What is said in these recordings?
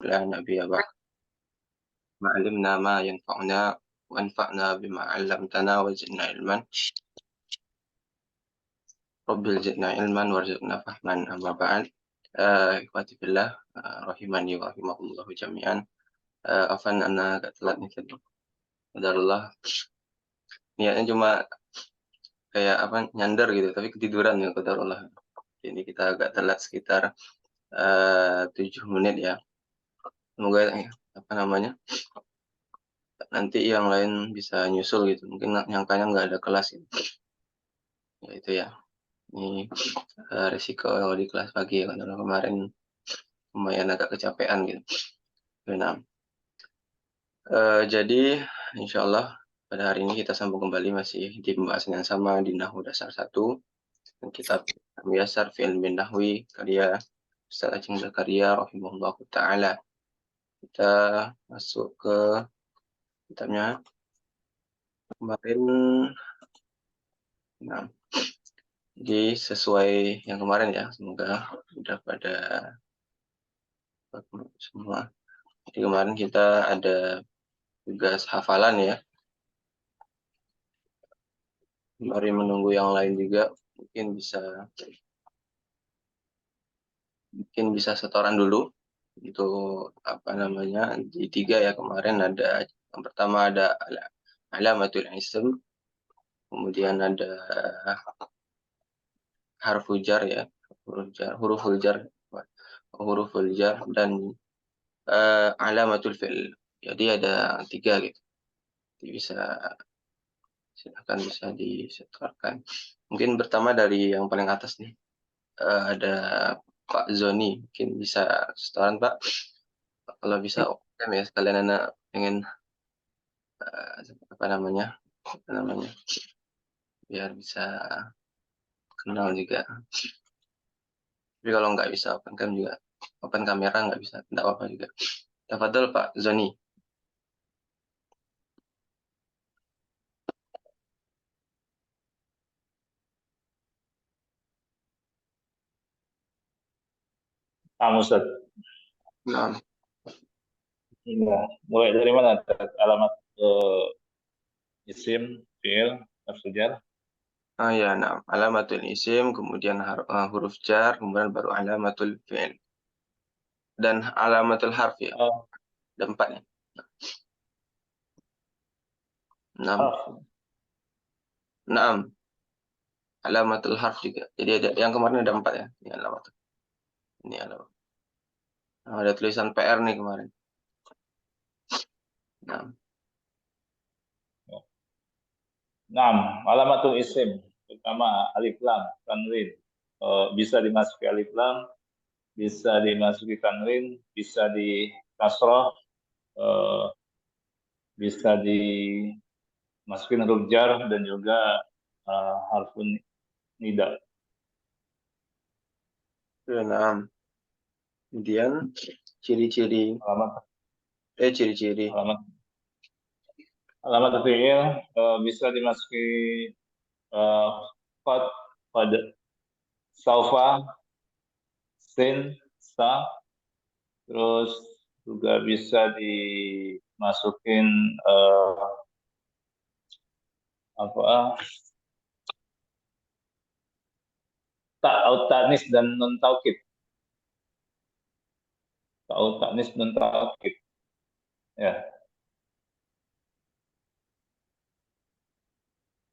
لا نبي بعد ما علمنا ما ينفعنا وانفعنا بما علمتنا وزدنا علما رب زدنا علما وارزقنا فهما أما بعد إخواتي بالله rahimani wa rahimakumullah jami'an. Afan anak agak telat nih tadi. Qadarullah. Niatnya cuma kayak apa nyandar gitu, tapi ketiduran ya qadarullah. Ini kita agak telat sekitar 7 menit ya. Semoga apa namanya nanti yang lain bisa nyusul gitu. Mungkin nyangkanya nggak ada kelas gitu. Ya itu ya. Ini resiko di kelas pagi ya, karena kemarin lumayan agak kecapean gitu. Nah, jadi insya Allah pada hari ini kita sambung kembali masih di pembahasan yang sama di Nahwu Dasar 1 dan kitab Muyassar Fi'il bin Nahwi karya Ustaz Aceng Zakaria rahimahullah taala. Kita masuk ke kitabnya kemarin. Nah, jadi sesuai yang kemarin ya, semoga sudah pada semua. Jadi kemarin kita ada tugas hafalan ya. Mari menunggu yang lain juga mungkin bisa setoran dulu untuk apa namanya di 3 ya. Kemarin ada yang pertama ada alamatul ism, kemudian ada harful jar ya, huruful jar dan alamatul fi'l. Jadi ada 3 gitu. Jadi silakan bisa disetorkan. Mungkin pertama dari yang paling atas nih. Ada Pak Zoni, mungkin bisa setoran Pak. Kalau bisa open ya, sekalian anak pengen apa namanya biar bisa kenal juga. Tapi kalau nggak bisa open cam juga, open kamera nggak bisa, nggak apa-apa juga. Tafadhol Pak Zoni. Ustaz. Nah, Iya. Mulai dari mana? Alamat isim, fi'il, harfu jar. ya, nah, alamatul isim, kemudian huruf jar, kemudian baru alamatul fi'il. Dan alamatul harf ya. Oh, Ada 4 ya. 6. harf. 6. Alamatul harf juga. Jadi ada yang kemarin ada 4 ya. Ini alamat. Ini alamat. Nah, ada tulisan PR nih kemarin. Nah, Alamatul isim. Pertama, alif lam, tanwin. Bisa dimasuki alif lam, bisa dimasuki tanwin, bisa di kasroh, bisa dimasukin huruf jar dan juga harfun nida. nah. Kemudian ciri-ciri Alamat alamat fi'il bisa dimasuki qad, pada, saufa, sin, sa, terus juga bisa dimasukin ta'nis dan nun taukid. Ta'nis nun taukid. Ya.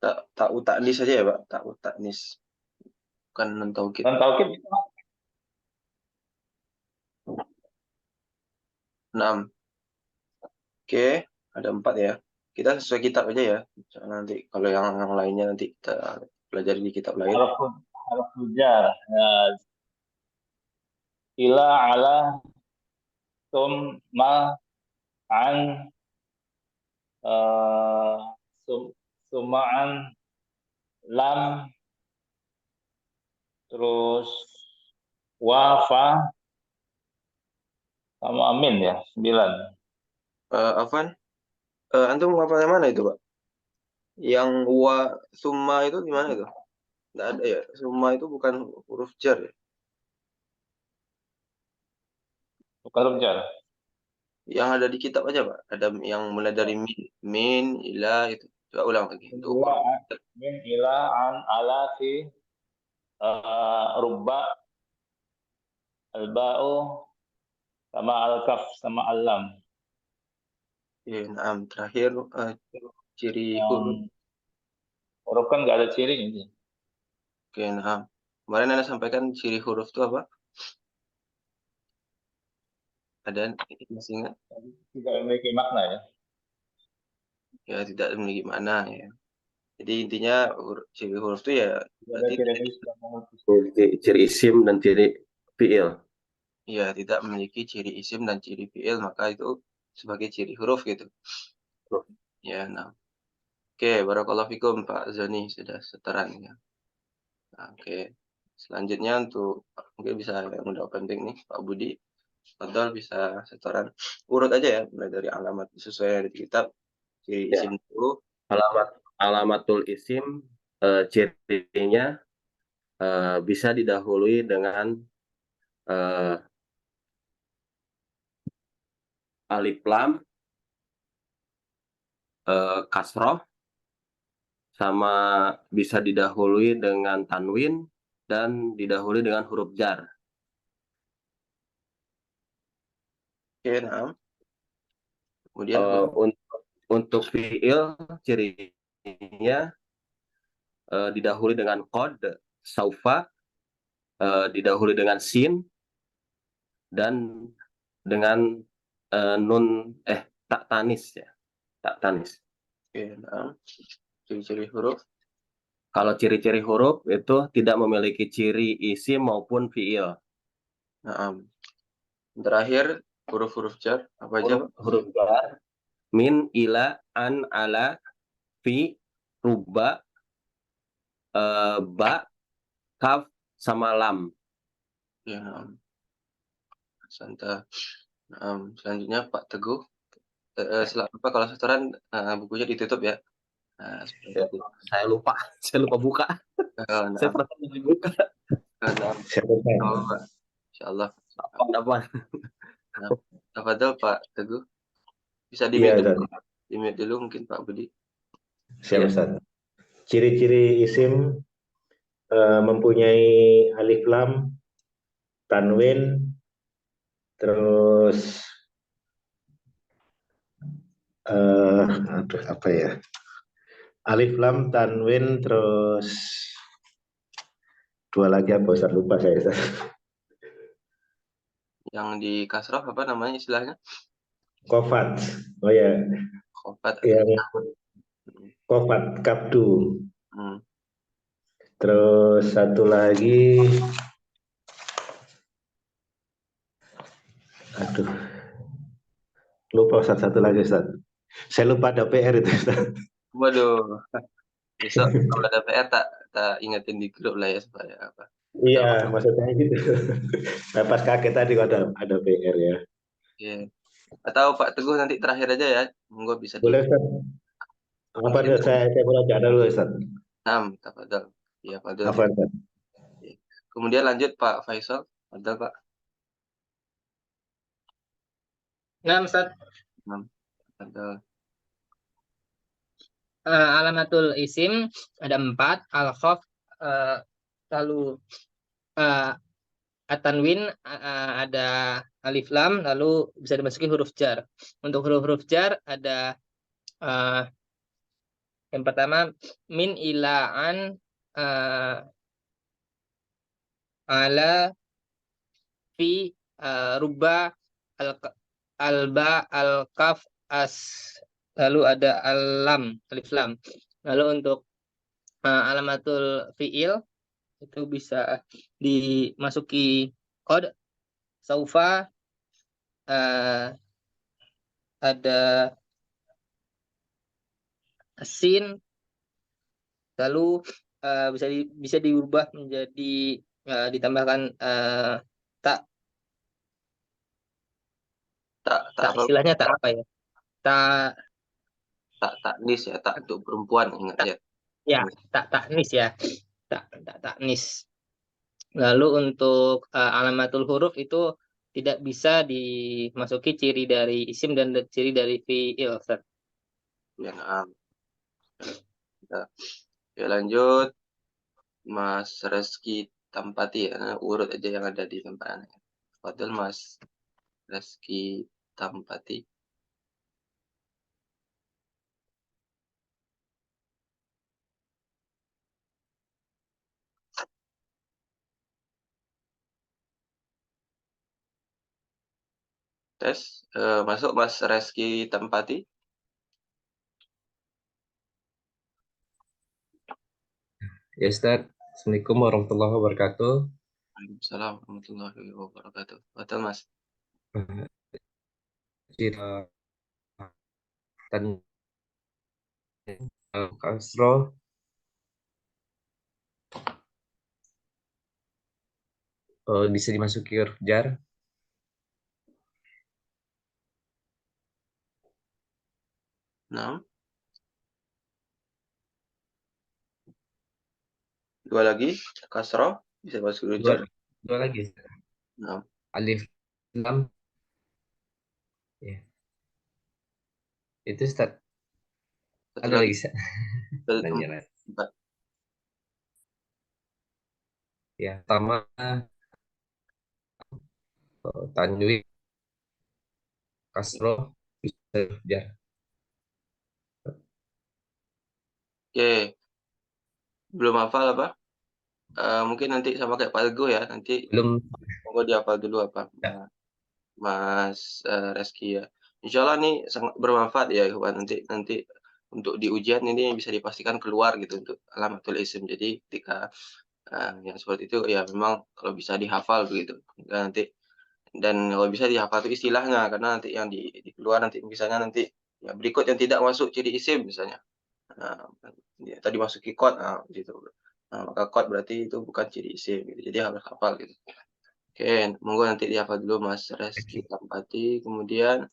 ta'u ta'nis saja ya Pak, ta'u ta'nis. Bukan nun taukid. Nun taukid 6. Oke, ada 4 ya. Kita sesuai kitab aja ya. Soalnya nanti kalau yang lainnya nanti kita pelajari di kitab lain. harf jar. Ya. Ila, ala, tum, ma, an, suma'an, lam, terus wafa, sama amin ya, 9. Afwan, antum ngapal yang mana itu Pak? Yang wa summa itu gimana itu? Nggak ada ya. Summa itu bukan huruf jar ya. Bukan huruf jar. Yang ada di kitab aja, Pak. Ada yang mulai dari min, ila itu. Coba ulang lagi. Min Itu ila, huruf. min ila an ala fi rubba al-ba'u sama al-kaf sama al-lam. Naam. Terakhir ciri huruf. Huruf kan nggak ada ciri ini. Oke, naam. Kemarin Anda sampaikan ciri huruf itu apa? Ada masih ingat? Tidak memiliki makna ya. Ya, tidak memiliki makna ya. Jadi intinya ciri huruf itu ya Tidak ada berarti ciri khusus dan khusus. Ciri isim dan ciri fiil. ya tidak memiliki ciri isim dan ciri fiil, maka itu sebagai ciri huruf gitu. Ya, nah. Oke, barakallahu fikum Pak Zoni sudah setoran ya. Nah, oke. Selanjutnya untuk mungkin bisa yang udah penting nih Pak Budi. Fadol bisa setoran urut aja ya, mulai dari alamat sesuai yang ada di kitab, ciri Ya. isim dulu. Alamatul isim, cirinya bisa didahului dengan alif lam, kasroh, sama bisa didahului dengan tanwin dan didahului dengan huruf jar. Oke, nah. Kemudian huruf. Untuk fiil cirinya didahului dengan qad, saufa, didahului dengan sin, dan dengan nun tak tanis ya, tak tanis. Oke, nah. Ciri-ciri huruf. Kalau ciri-ciri huruf itu tidak memiliki ciri isim maupun fiil. Nah, terakhir huruf-huruf jar apa aja, Pak? Huruf jar, min, ila, an, ala, fi, ruba, ba, kaf, sama lam. Ya, nah. Selanjutnya Pak Teguh. Kalau setoran bukunya ditutup ya. Nah, seperti Ya, itu. saya lupa buka. Saya Nah, pernah buka. nah, Pak. Insyaallah. Apa? Nah, tafadhol Pak Teguh. Bisa Iya, di-mute Ustaz. dulu. Di-mute dulu mungkin Pak Budi. Siap, Iya. Ustaz. Ciri-ciri isim mempunyai alif lam, tanwin, terus apa ya? Alif lam, tanwin, terus dua lagi apa Ustaz? Lupa saya, Ustaz. Yang di kasroh apa namanya istilahnya? Kofat. Oh ya, Khofat. yang kofat, kapdu. Hmm. Terus satu lagi, aduh, lupa Ustaz, satu lagi Ustaz. Saya lupa ada PR itu Ustaz. Waduh. Besok kalau ada PR tak ingetin di grup lah ya supaya apa. Iya, maksudnya gitu. Saya pas kaget tadi kok ada PR ya. Iya. Atau Pak Teguh nanti terakhir aja ya. Monggo bisa di. Boleh Ustaz. Apa nih saya boleh ada dulu Ustaz. Tafadhol. Iya, Fadhol. Apa Ustaz? Kemudian lanjut Pak Faisal. Fadhol Pak. Nah, Ustaz, Fadhol. alamatul isim ada 4, al-khof, lalu at-tanwin, ada alif lam, lalu bisa dimasuki huruf jar. Untuk huruf-huruf jar ada yang pertama min, ila, an, ala, fi, ruba, alba, al-kaf, as, lalu ada al-lam, alif lam. Lalu untuk alamatul fiil itu bisa dimasuki qad, saufa, ada sin, lalu bisa diubah menjadi ditambahkan tak istilahnya tak apa ya, tak taknis ya, tak untuk perempuan ingat ya. Ya, tak taknis ya, tak taknis. Lalu untuk alamatul huruf itu tidak bisa dimasuki ciri dari isim dan ciri dari fi'il, Ustaz. Ya, naam. Ya, lanjut Mas Reski Tampati ya. Nah, urut aja yang ada di tempat Anda. Fadil Mas Reski Tampati. Tes, masuk Mas Reski Tampati. Ya Ustaz, Assalamualaikum warahmatullahi wabarakatuh. Waalaikumsalam warahmatullahi wabarakatuh. Betul Mas. Cira dan kasroh bisa dimasuki huruf jar. Nah, dua lagi kasroh bisa masuk Dua, ujar. dua lagi. Nah, Alif lam. Ya. Itu Ustaz. satu Ada lagi. lagi Ustaz? Nanya. Empat. Ya, pertama tanwin kasroh bisa huruf jar. Oke, belum hafal apa? Mungkin nanti sama kayak Pak Teguh ya. Nanti Belum. monggo dihafal dulu apa, Ya. Mas Reski ya. Insya Allah nih sangat bermanfaat ya, Ikhwan. Nanti untuk di ujian ini bisa dipastikan keluar gitu untuk alamatul isim. Jadi ketika yang seperti itu ya memang kalau bisa dihafal begitu. Dan kalau bisa dihafal itu istilahnya karena nanti yang di keluar nanti misalnya nanti ya berikut yang tidak masuk ciri isim misalnya. Nah, ya, tadi masuki kot, gitu. Nah, maka kot berarti itu bukan ciri isim gitu. Jadi harus hafal gitu. Oke, monggo nanti dihafal dulu Mas Reski Tampati. Kemudian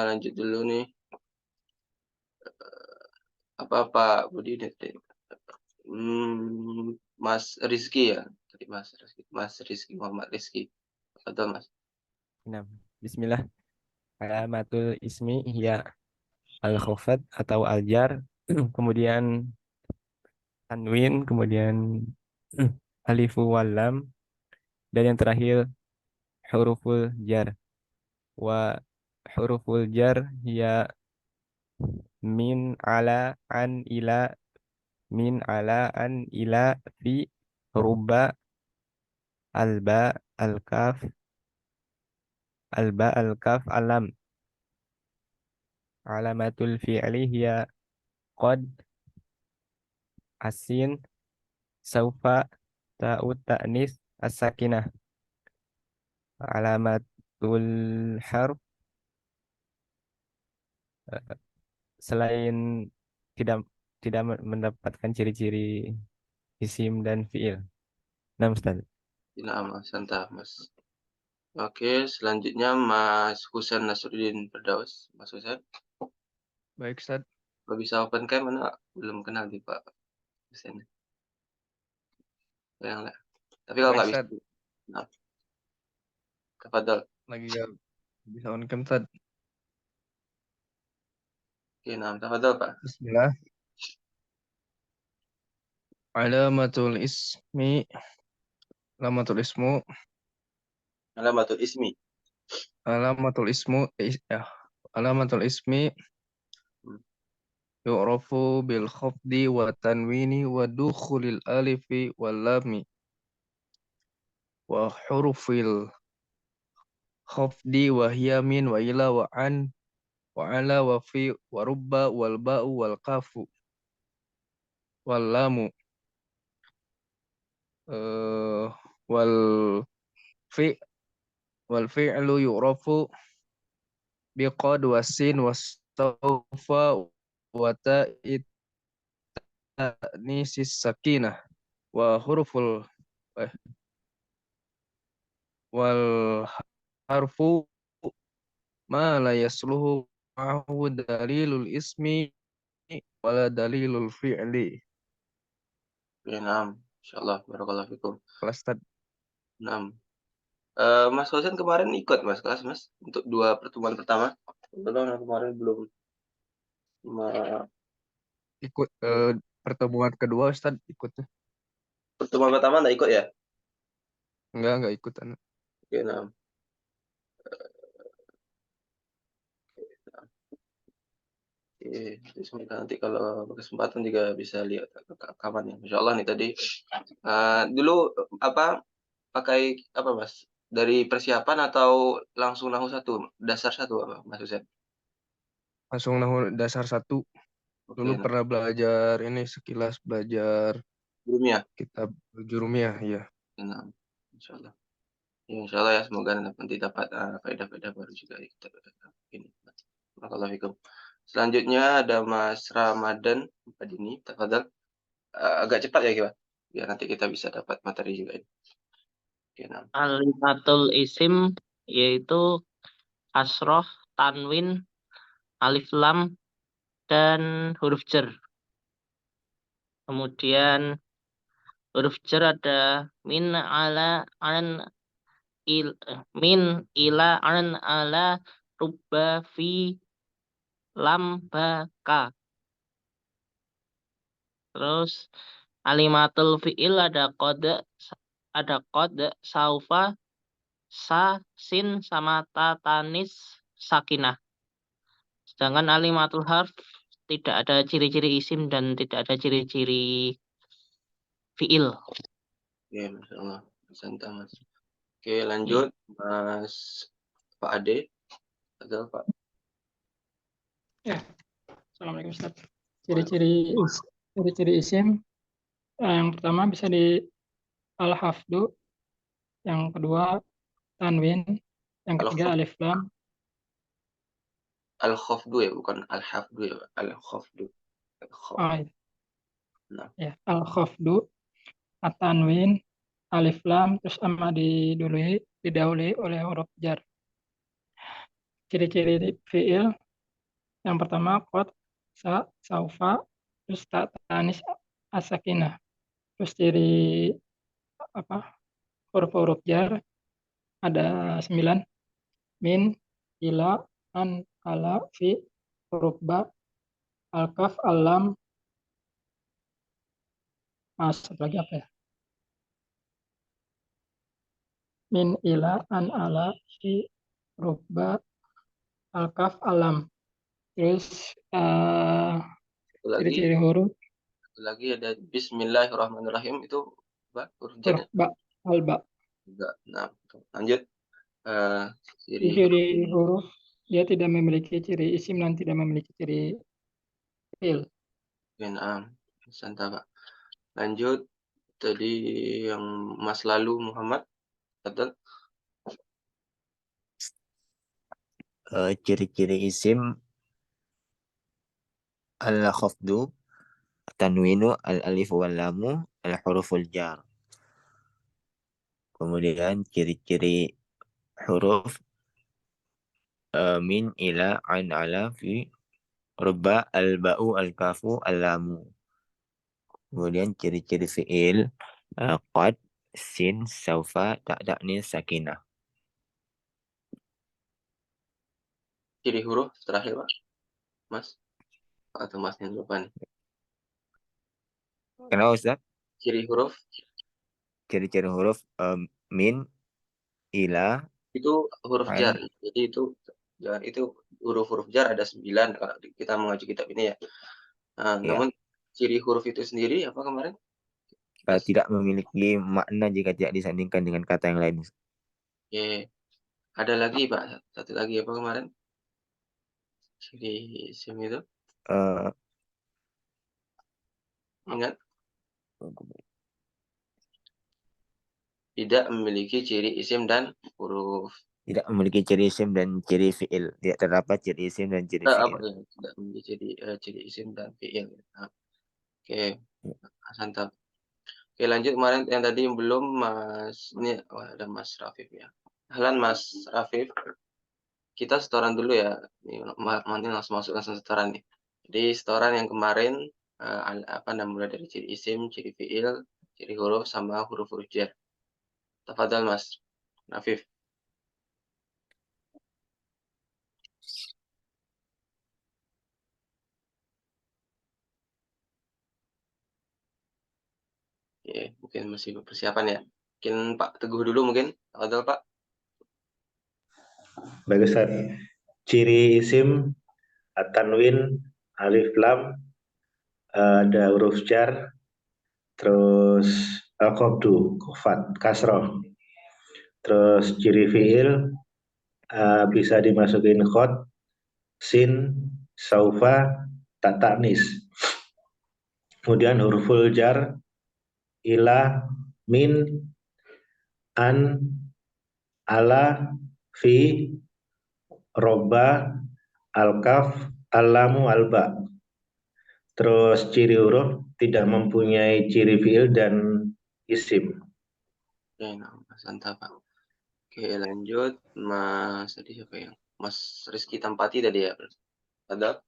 lanjut dulu nih. Apa Pak Budi nih? Mas Rizky ya. Tadi Mas Rizky Muhammad Rizky. Betul Mas. Nah, Bismillah. Alamatul ismi ya al-khafad atau al-jar, kemudian tanwin, kemudian alifu wal lam, dan yang terakhir huruful jar. Wa huruful jar ya min ala an ila, min ala an ila, fi, ruba, alba, al-kaf, alam. Alamatul fi'li ya qad, asin, saufa, ta'ut ta'nis, as-sakinah. Alamatul harf, selain tidak tidak mendapatkan ciri-ciri isim dan fiil. Nah, Ustaz. Nah, Mas Santa, Mas. Oke, selanjutnya Mas Husain Nasruddin Firdaus. Mas Husain, Baik, Ustaz. kalau bisa open cam mana belum kenal nih Pak Husain. Yang lah. Tapi kalau Baik, nggak bisa, Ustaz. nah, tafadhol. Lagi nggak bisa on cam, Ustaz. Oke, nah, tafadhol Pak. Bismillah. Alamatul ismi, alamatul ismu, Alamatul ismi. alamatul ismu, ya, alamatul ismi Hmm. yu'rafu bil khafdi wa tanwini wa dukhulil alifi wal lami wa hurufil khafdi wa hiya min wa ila wa an wa ala wa fi wa rubba wal ba'u wal kafu wal lamu wal fi wal fi'lu yu'rafu biqad wasin wasawfa wa ta'id ta'nisis sakinah wa huruful wal harfu ma la yasluhu ma'ahu dalilul ismi wala dalilul fi'li. Oke, nah, insyaallah barakallahu fikum. Kelas tadi. Nah, Mas Husain kemarin ikut Mas kelas Mas untuk 2 pertemuan pertama? Kebetulan yang kemarin belum ma Ikut pertemuan kedua Ustaz ikut. pertemuan pertama nggak ikut ya? Enggak ikut anak. Oke, nah. Oke, semoga nanti kalau berkesempatan juga bisa lihat rekamannya. Masya Allah nih tadi dulu apa pakai apa Mas? Dari persiapan atau langsung nahu satu dasar satu apa Mas Husain? Langsung nahu dasar 1. Dulu Oke, nah, pernah belajar ini sekilas belajar sebelumnya. kitab Jurumiyah ya. Nah, Insya Allah. Ya, Insya Allah ya semoga nanti dapat faedah-faedah baru juga di kitab ini. Barakallahu fikum. Selanjutnya ada Mas Ramadan Padini, tafadhal. Agak cepat ya Pak, biar nanti kita bisa dapat materi juga ini. Oke, nah. Kalimatul isim yaitu kasroh, tanwin, alif lam, dan huruf jar. Kemudian huruf jar ada min, ala, an, min, ila, an, ala, rubba, fi, lam, ba, ka. Terus kalimatul fi'il ada qad, saufa, sa, sin, sama ta, tanis, sakinah. Sedangkan kalimatul harf tidak ada ciri-ciri isim dan tidak ada ciri-ciri fi'il. Oke, Masya Allah. Santai Mas. Oke, lanjut Mas Pak Ade. Ada Pak. Ya, Assalamualaikum Ustaz. Ciri-ciri isim yang pertama bisa di al-hafdu, yang kedua tanwin, yang ketiga alif lam. Al-khafdu ya, bukan al-hafdu ya, Pak. Al-khafdu. Nah. Ya, al-khafdu, at-tanwin, alif lam, terus sama didahului oleh huruf jar. Ciri-ciri fi'il yang pertama qad, sa, saufa, terus ta, tanis, as-sakinah. Terus ciri huruf-huruf jar ada 9. Min, ila, an, ala, fi, huruf ba, al-kaf, al-lam, satu lagi apa ya? Min, ila, an, ala, fi, huruf ba, al-kaf, al-lam. Terus ciri-ciri huruf. Lagi ada Bismillahirrahmanirrahim itu huruf Huruf ba, al-ba. Nah, lanjut. Ciri huruf dia tidak memiliki ciri isim dan tidak memiliki ciri fi'il. Santai Pak. Lanjut tadi yang Mas Lalu Muhammad, betul? Ciri-ciri isim al-khafdu, tanwinu, al-alif wal lamu, al-huruful jar. Kemudian ciri-ciri huruf min, ila, an, ala, fi, rubba, al-ba'u, al-kafu, al-lamu. Kemudian ciri-ciri fi'il qad, sin, saufa, ta'ni, sakinah. Ciri huruf terakhir Pak, Mas atau Masnya lupa nih. Kenapa Ustaz? Ciri huruf? Ciri-ciri huruf min, ila, itu huruf jar. Jadi itu huruf-huruf jar ada 9 kalau kita mengaji kitab ini ya. Namun ciri huruf itu sendiri apa kemarin? Tidak memiliki makna jika tidak disandingkan dengan kata yang lain. Oke. Ada lagi Pak, satu lagi apa kemarin? Ciri isim itu? Ingat? Tidak memiliki ciri isim dan huruf. Tidak memiliki ciri isim dan ciri fi'il. Tidak terdapat ciri isim dan ciri fi'il. Tidak memiliki ciri isim dan fi'il. Oke, Santap. Oke, lanjut kemarin yang tadi yang belum Mas, ini ada Mas Rafif ya. Halan Mas Rafif. Kita setoran dulu ya. Ini nanti langsung masuk setoran nih. Jadi setoran yang kemarin mulai dari ciri isim, ciri fi'il, ciri huruf sama huruf-huruf jar. Tafadhal Mas. Afif. Oke, mungkin masih persiapan ya. Mungkin Pak Teguh dulu mungkin. Adal Pak. Baik Ustaz. Ciri isim at-tanwin, alif lam, ada huruf jar, terus al-qabdu, kofat, kasroh. Terus ciri fiil bisa dimasukin khot, sin, saufa, tak taknis. Kemudian huruful jar, ila, min, an, ala, fi, roba, al-kaf, al-lamu, al-ba. Terus ciri huruf tidak mempunyai ciri fiil dan isim. Oke, nah, Mas Anta Pak. Oke, lanjut. Mas tadi siapa yang? Mas Rizky Tampati tadi ya. Ada?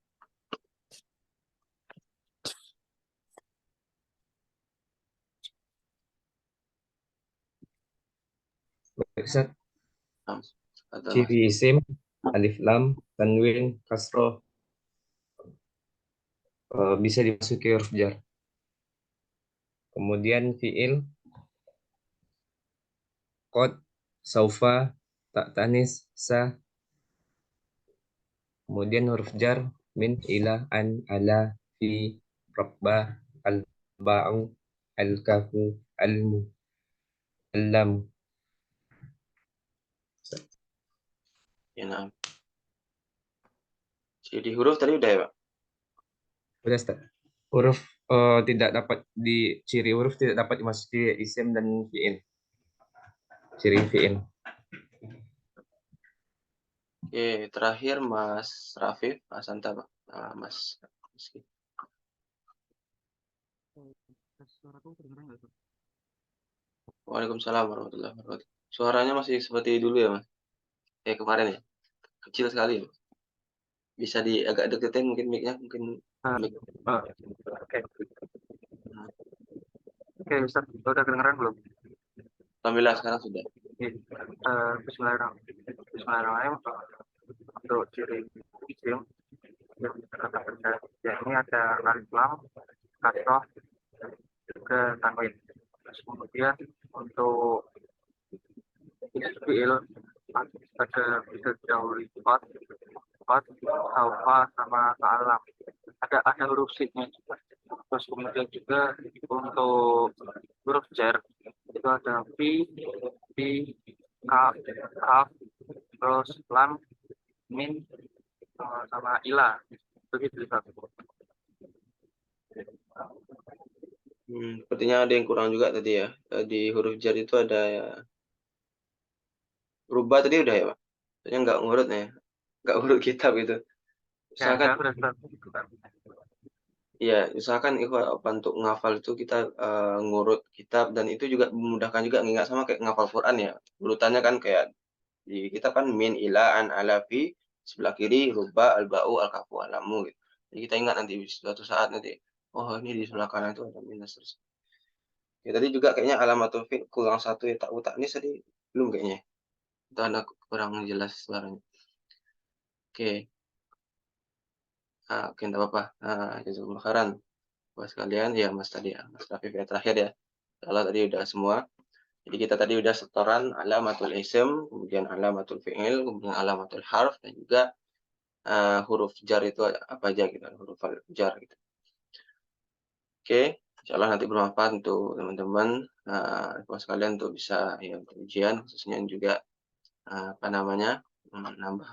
Baik, Ustaz. Ada Mas. Ciri isim, alif lam, tanwin, kasroh, bisa dimasuki huruf jar. Kemudian fiil, qad, saufa, tak tanis, sa. Kemudian huruf jar, min, ila, an, ala, fi, rabba, al, ba'u, al, kafu, al-mu, al-lam. Ya, nah. Ciri huruf tadi udah ya Pak? Udah, Ustaz. Huruf tidak dapat ciri huruf tidak dapat dimasuki isim dan fiil. Ciri fiil. Oke, terakhir Mas Rafif, Mas Anta Pak. Nah, Mas Rizky. Waalaikumsalam warahmatullahi wabarakatuh. Suaranya masih seperti dulu ya Mas? Kemarin ya? Kecil sekali ya? Bisa agak deketin mungkin mic-nya, mungkin mic. Oke, Ustaz, udah kedengeran belum? Alhamdulillah sekarang sudah. Bismillahirrahmanirrahim. Untuk ciri isim yang dikatakan ya ini ada alif lam, kasroh, juga tanwin. Terus kemudian untuk isim fiil ada bisa didahului qad, saufa, sama ta'alam. Ada huruf sin-nya juga. Terus kemudian juga untuk huruf jar itu ada fi, kaf, terus lam, min, sama ila. Begitu satu. Sepertinya ada yang kurang juga tadi ya. Di huruf jar itu ada ya. Rubah tadi udah ya Pak? Soalnya nggak ngurut ya. Nggak ngurut kitab gitu. Usahakan, usahakan apa untuk ngafal itu kita ngurut kitab, dan itu juga memudahkan juga ngingat, sama kayak ngafal Quran ya. Urutannya kan kayak di kitab kan min, ila, an, ala, fi, sebelah kiri rubah, al-ba'u, al-kafu, alamu gitu. Jadi kita ingat nanti suatu saat nanti, oh ini di sebelah kanan itu ada minus terus. Ya tadi juga kayaknya alamatul fi'l kurang satu ya, tak taknis tadi belum kayaknya. Itu ada kurang jelas suaranya. Oke. Oke, enggak apa-apa. Jazakumullah khairan. Buat sekalian ya Mas tadi ya, Mas Rafif ya terakhir ya. Kalau tadi udah semua. Jadi kita tadi udah setoran alamatul ism, kemudian alamatul fi'il, kemudian alamatul harf, dan juga huruf jar itu apa aja gitu, huruf jar gitu. Oke, insyaallah nanti bermanfaat untuk teman-teman sekalian untuk bisa ya untuk ujian, khususnya juga menambah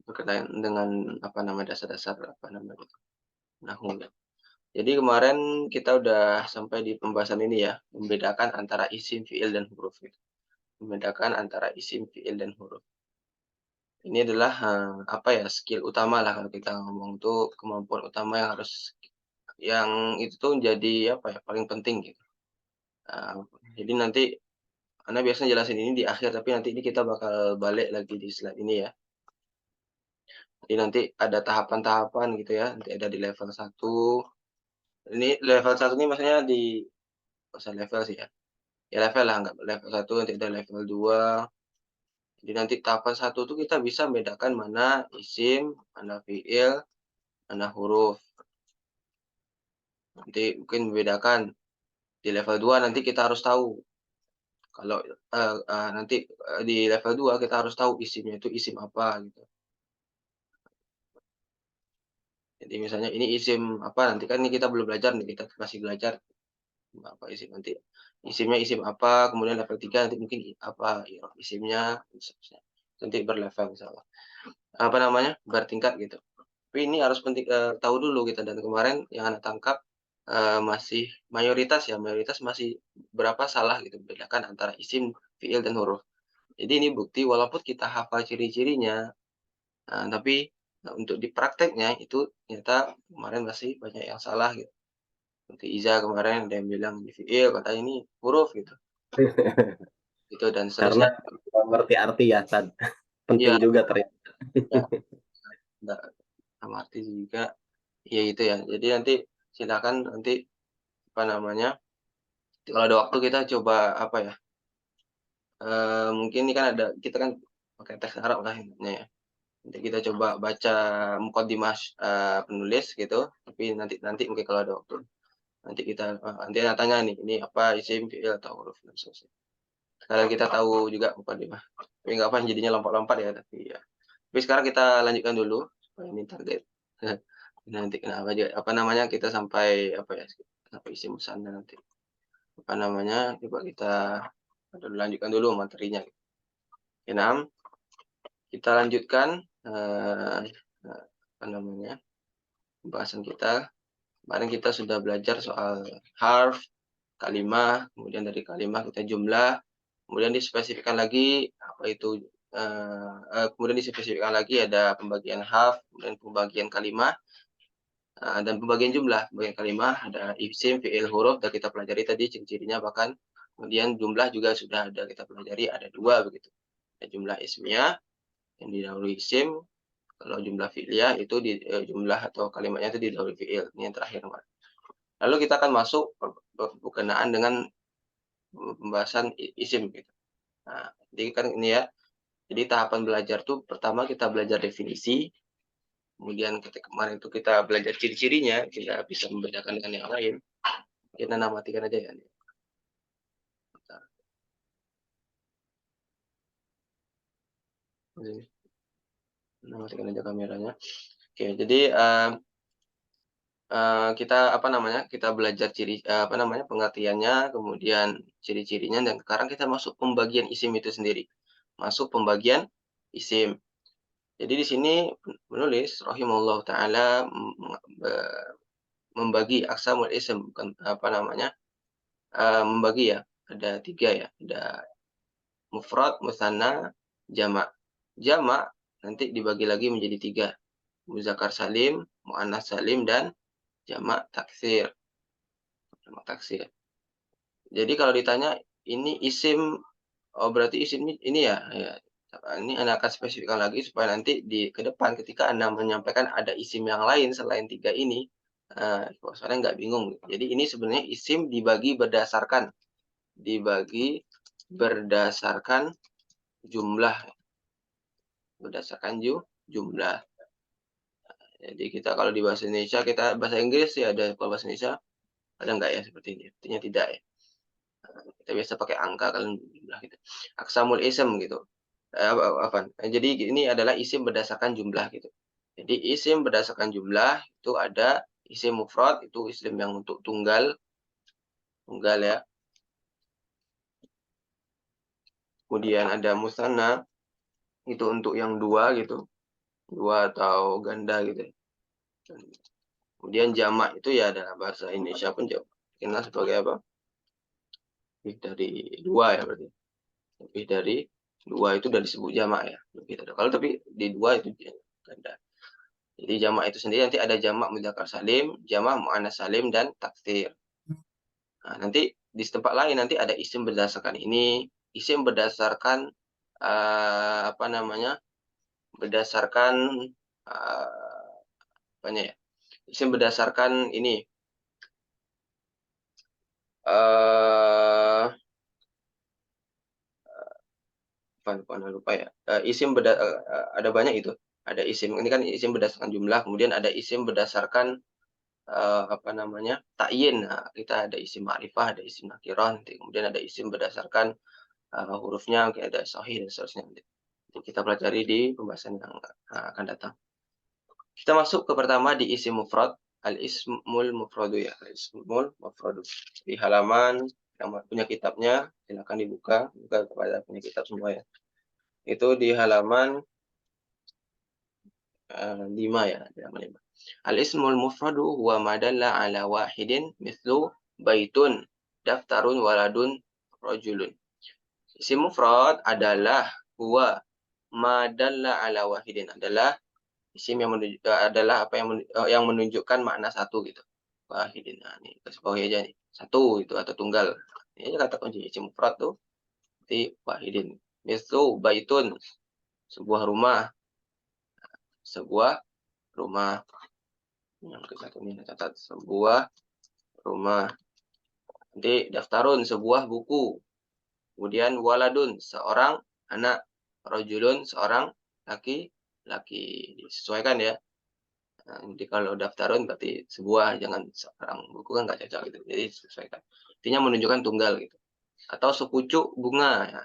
berkaitan dengan dasar-dasar nahwu. Jadi kemarin kita udah sampai di pembahasan ini ya, membedakan antara isim, fiil, dan huruf. Membedakan antara isim, fiil, dan huruf. Ini adalah skill utama lah kalau kita ngomong tuh, kemampuan utama yang itu tuh jadi paling penting gitu. Jadi nanti Anda biasanya jelasin ini di akhir, tapi nanti ini kita bakal balik lagi di slide ini ya. Jadi nanti ada tahapan-tahapan gitu ya, nanti ada di level 1. Ini level 1 ini maksudnya di usah level sih ya. Ya level lah, anggap level 1, nanti ada level 2. Jadi nanti tahapan 1 tuh kita bisa membedakan mana isim, mana fiil, mana huruf. Nanti mungkin membedakan di level 2 nanti kita harus tahu. Kalau nanti di level 2 kita harus tahu isimnya itu isim apa gitu. Jadi misalnya ini isim apa, nanti kan ini kita belum belajar nih, kita masih belajar apa isim nanti. Isimnya isim apa, kemudian level 3 nanti mungkin apa isimnya, seterusnya. Nanti berlevel misalnya. Apa namanya? Bertingkat gitu. Tapi ini harus penting tahu dulu kita, dan kemarin yang Anda tangkap masih mayoritas masih berapa salah gitu, bedakan antara isim, fiil, dan huruf. Jadi ini bukti walaupun kita hafal ciri-cirinya, tapi untuk di prakteknya itu ternyata kemarin masih banyak yang salah gitu. Seperti Iza kemarin ada yang bilang ini fiil, katanya ini huruf gitu. Gitu dan Karena seterusnya. ngerti arti ya, Tad. Penting Iya, juga ternyata. ya, nggak sama arti juga. Ya itu ya. Jadi nanti silakan nanti apa namanya? Kalau ada waktu kita coba apa ya? Mungkin ini kan ada kita kan pakai teks Arab lah intinya ya. Nanti kita coba baca mukadimah penulis gitu. Tapi nanti mungkin kalau ada waktu. Nanti kita nanti tanya nih, ini apa isim, fiil, atau huruf dan seterusnya. Sekarang kita tahu juga mukadimah. Tapi nggak apa jadinya lompat-lompat ya, tapi ya. Tapi sekarang kita lanjutkan dulu supaya ini target. Nanti kenapa aja apa namanya kita sampai apa ya? Sampai isim musanna nanti. Apa namanya? Coba kita lanjutkan dulu materinya. Oke, kita lanjutkan apa namanya? Pembahasan kita. Kemarin kita sudah belajar soal harf, kalimah, kemudian dari kalimah kita jumlah, kemudian dispesifikkan lagi apa itu kemudian dispesifikkan lagi ada pembagian harf, kemudian pembagian kalimah, dan pembagian jumlah. Pembagian kalimah ada isim, fiil, huruf, dan kita pelajari tadi ciri-cirinya, bahkan kemudian jumlah juga sudah ada kita pelajari, ada 2 begitu. Ada jumlah ismiyah yang didahului isim, kalau jumlah fi'liyah itu di jumlah atau kalimatnya itu didahului fi'il. Ini yang terakhir. Lalu kita akan masuk berkenaan dengan pembahasan isim gitu. Nah, jadi kan ini ya. Jadi tahapan belajar tuh pertama kita belajar definisi, kemudian ketika kemarin itu kita belajar ciri-cirinya, kita bisa membedakan dengan yang lain. Kita matikan aja ya. Bentar. Matikan aja kameranya. Oke, jadi kita apa namanya? Kita belajar apa namanya? Pengertiannya, kemudian ciri-cirinya, dan sekarang kita masuk pembagian isim itu sendiri. Masuk pembagian isim. Jadi di sini penulis rahimahullah taala membagi aqsamul ism, bukan apa namanya? Membagi ya. Ada 3 ya. Ada mufrad, musanna, jamak. Jamak nanti dibagi lagi menjadi 3. Muzakkar salim, muannats salim, dan jamak taksir. Jamak taksir. Jadi kalau ditanya ini isim, oh berarti isim ini ya, ya. Ini Anda akan spesifikkan lagi supaya nanti di ke depan ketika Anda menyampaikan ada isim yang lain selain 3 ini, soalnya nggak bingung. Jadi ini sebenarnya isim dibagi berdasarkan jumlah. Berdasarkan jumlah. Jadi kita kalau di bahasa Indonesia, bahasa Inggris ya ada, kalau bahasa Indonesia ada nggak ya seperti ini? Artinya tidak ya. Kita biasa pakai angka kalau jumlah gitu. Aqsamul ism gitu. Jadi ini adalah isim berdasarkan jumlah gitu. Jadi isim berdasarkan jumlah itu ada isim mufrad, itu isim yang untuk tunggal ya. Kemudian ada musanna, itu untuk yang 2 gitu. 2 atau ganda gitu. Kemudian jamak itu ya dalam bahasa Indonesia pun dikenal sebagai apa? Lebih dari 2 ya berarti. Lebih dari 2 itu sudah disebut jamak ya. Lebih dari. Kalau tapi di 2 itu ganda. Jadi jamak itu sendiri nanti ada jamak mudzakkar salim, jamak muannats salim, dan taksir. Nah, nanti di tempat lain nanti ada isim berdasarkan ini, isim berdasarkan apa namanya? Berdasarkan apanya ya? Isim berdasarkan ini eh lupa ya. Isim ada banyak itu. Ada isim, ini kan isim berdasarkan jumlah, kemudian ada isim berdasarkan ta'yin. Nah, kita ada isim ma'rifah, ada isim nakirah, nanti kemudian ada isim berdasarkan hurufnya, kayak ada sahih dan seterusnya. Nanti kita pelajari di pembahasan yang akan datang. Kita masuk ke pertama di isim mufrad, al-ismul mufradu ya, al-ismul mufradu. Di halaman yang punya kitabnya, silakan buka kepada punya kitab semua ya. Itu di halaman 5 ya, di halaman 5. Al-ismul mufradu huwa ma dalla ala wahidin mithlu baitun, daftarun, waladun, rajulun. Isim mufrad adalah huwa ma dalla ala wahidin, adalah isim yang adalah apa yang menunjukkan makna satu gitu. Wahidin. Nah, ini garis bawahi aja nih. Satu itu atau tunggal. Ini aja kata kunci isim mufrad tuh di wahidin. Mithlu baitun, sebuah rumah. Sebuah rumah. Yang ke satu ini catat, sebuah rumah. Nanti daftarun, sebuah buku. Kemudian waladun, seorang anak. Rajulun, seorang laki-laki. Disesuaikan ya. Nah, jadi kalau daftarun berarti sebuah, jangan seorang. Buku kan nggak cocok gitu. Jadi disesuaikan. Intinya menunjukkan tunggal gitu. Atau sepucuk bunga. Ya.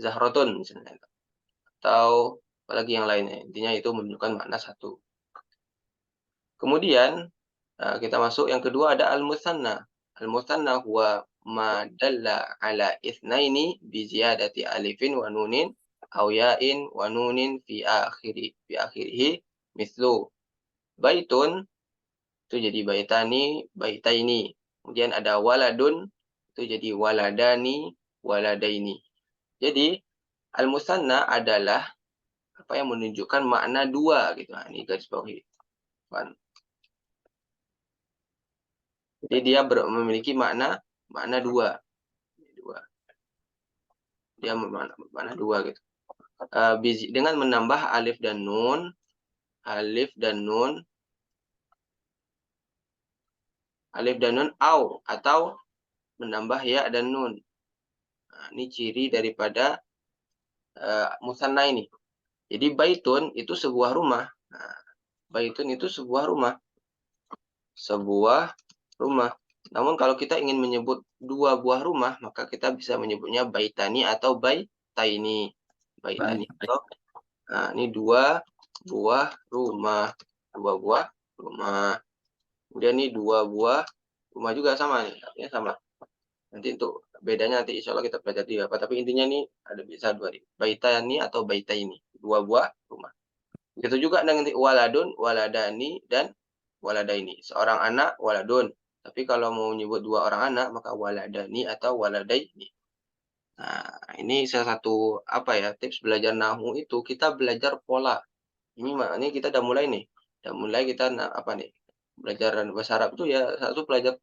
Zahrotun misalnya. Atau apalagi yang lainnya. Intinya itu menunjukkan makna satu. Kemudian kita masuk yang kedua, ada al-musanna. Al-musanna huwa ma dalla ala itsnaini bi ziyadati alifin wa nunin aw ya'in wa nunin fi akhirih mislu baitun, itu jadi baitani, baitaini. Kemudian ada waladun, itu jadi waladani, waladaini. Jadi al-musanna adalah apa yang menunjukkan makna dua gitu. Nah, ini garis bawahi. Jadi dia memiliki makna dua. Dia makna dua gitu. Dengan menambah alif dan nun, atau menambah ya dan nun. Nah, ini ciri daripada musanna ini. Jadi baitun itu sebuah rumah. Nah, baitun itu sebuah rumah. Namun kalau kita ingin menyebut dua buah rumah, maka kita bisa menyebutnya baitani atau baitaini. Baitani atau ini dua buah rumah. Kemudian ini dua buah rumah juga sama nih, artinya sama. Nanti untuk bedanya nanti insya Allah kita pelajari apa. Tapi intinya ini ada bisa dua nih. Baitani atau baitaini, dua buah rumah. Begitu juga dengan waladun, waladani, dan waladaini. Seorang anak, waladun. Tapi kalau mau menyebut dua orang anak, maka waladani atau waladaini. Nah, ini salah satu tips belajar nahwu itu, kita belajar pola. Ini kita udah mulai nih. Kita belajar bahasa Arab itu ya satu belajar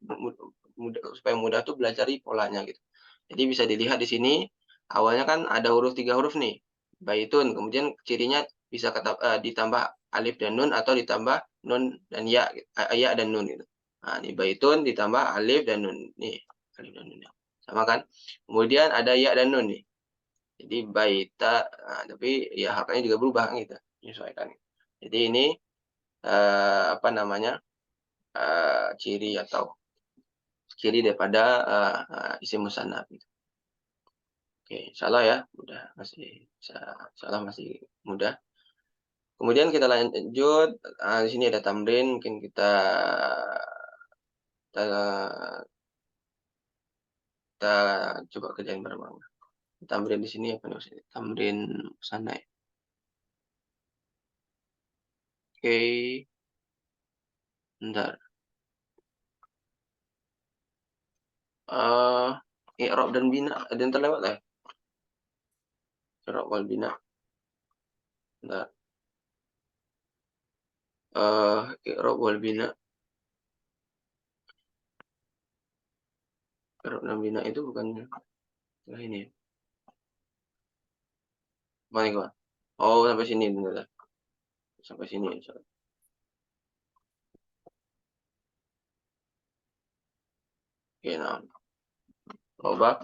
supaya mudah tuh belajari polanya gitu. Jadi bisa dilihat di sini awalnya kan ada 3 huruf nih. Baitun, kemudian cirinya bisa ditambah alif dan nun atau ditambah nun dan ya dan nun gitu. Nah, ini baitun ditambah alif dan nun. Nih, alif dan nun. Sama kan? Kemudian ada ya dan nun nih. Jadi baita, tapi ya harfnya juga berubah gitu. Menyesuaikan. Jadi ini ciri daripada isim musanna gitu. Oke, insyaallah ya, insyaallah masih mudah. Kemudian kita lanjut, di sini ada tamrin, mungkin kita coba kerjain bareng-bareng. Tamrin di sini apa nih? Tamrin musanna ya. Oke. Bentar. I'rab dan bina ada yang terlewat ya? I'rab wal bina. Bentar. I'rab wal bina. I'rab dan bina itu bukannya ini ya? Mana? Oh, sampai sini bentar. Sampai sini insyaallah. Oke. Oke, nah. Coba.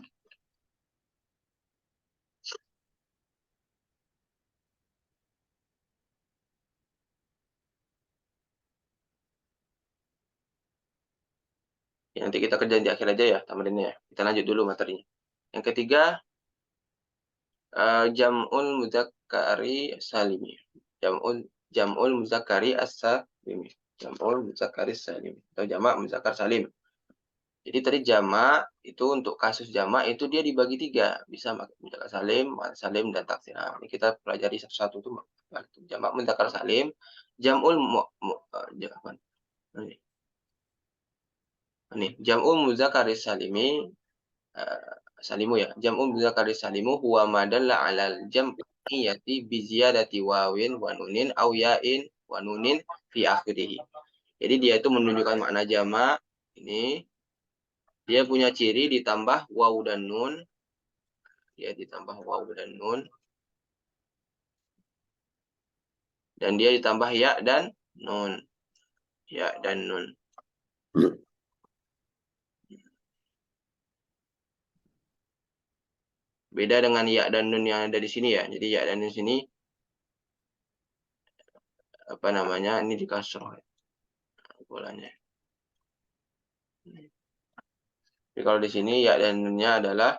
Ya, nanti kita kerjain di akhir aja ya tamarinnya ya. Kita lanjut dulu materinya. Yang ketiga, jam'ul mudzakkari salimi. Jam'ul mudzakkari as-salimi. Jam'ul mudzakkari salimi atau jamak mudzakkar salim. Jadi tadi jamak itu untuk kasus jamak itu dia dibagi 3, bisa mudzakkar salim, muannats salim dan taksir. Nah, ini kita pelajari satu-satu tuh. Jamak mudzakkar salim, jam'ul jam'ul mudzakkari salimi, salimu ya. Jam'ul mudzakkari salimu huwa ma dalla 'alal jam'iyati bi ziyadati wawin wa nunin aw ya'in wa nunin fi akhirih. Jadi dia itu menunjukkan makna jamak ini. Dia punya ciri ditambah waw dan nun. Dia ditambah waw dan nun. Dan dia ditambah ya dan nun. Ya dan nun. Beda dengan ya dan nun yang ada di sini ya. Jadi ya dan nun sini apa namanya? Ini di kasroh bolanya. Jadi kalau di sini ya dan nunnya adalah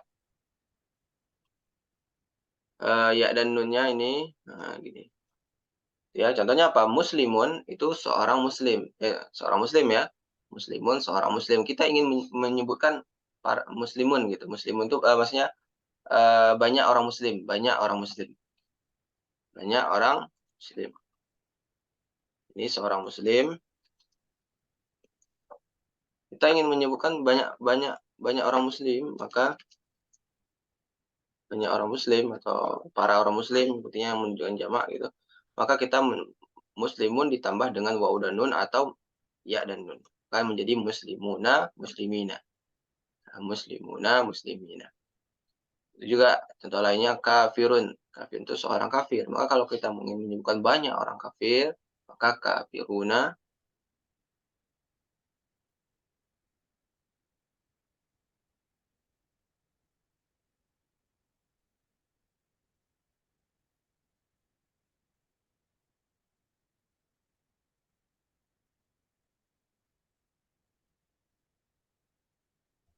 ya dan nunnya ini gini. Ya, contohnya apa? Muslimun itu seorang muslim. Seorang muslim ya. Muslimun seorang muslim. Kita ingin menyebutkan para muslimun gitu. Muslimun itu maksudnya banyak orang muslim, banyak orang muslim. Banyak orang muslim. Ini seorang muslim. Kita ingin menyebutkan banyak orang muslim, maka banyak orang muslim atau para orang muslim sepertinya yang menunjukkan jamak gitu. Maka kita muslimun ditambah dengan waw dan nun atau ya dan nun. Akan menjadi muslimuna, muslimina. Muslimuna, muslimina. Itu juga contoh lainnya kafirun. Kafir itu seorang kafir. Maka kalau kita ingin menyebutkan banyak orang kafir, maka kafiruna.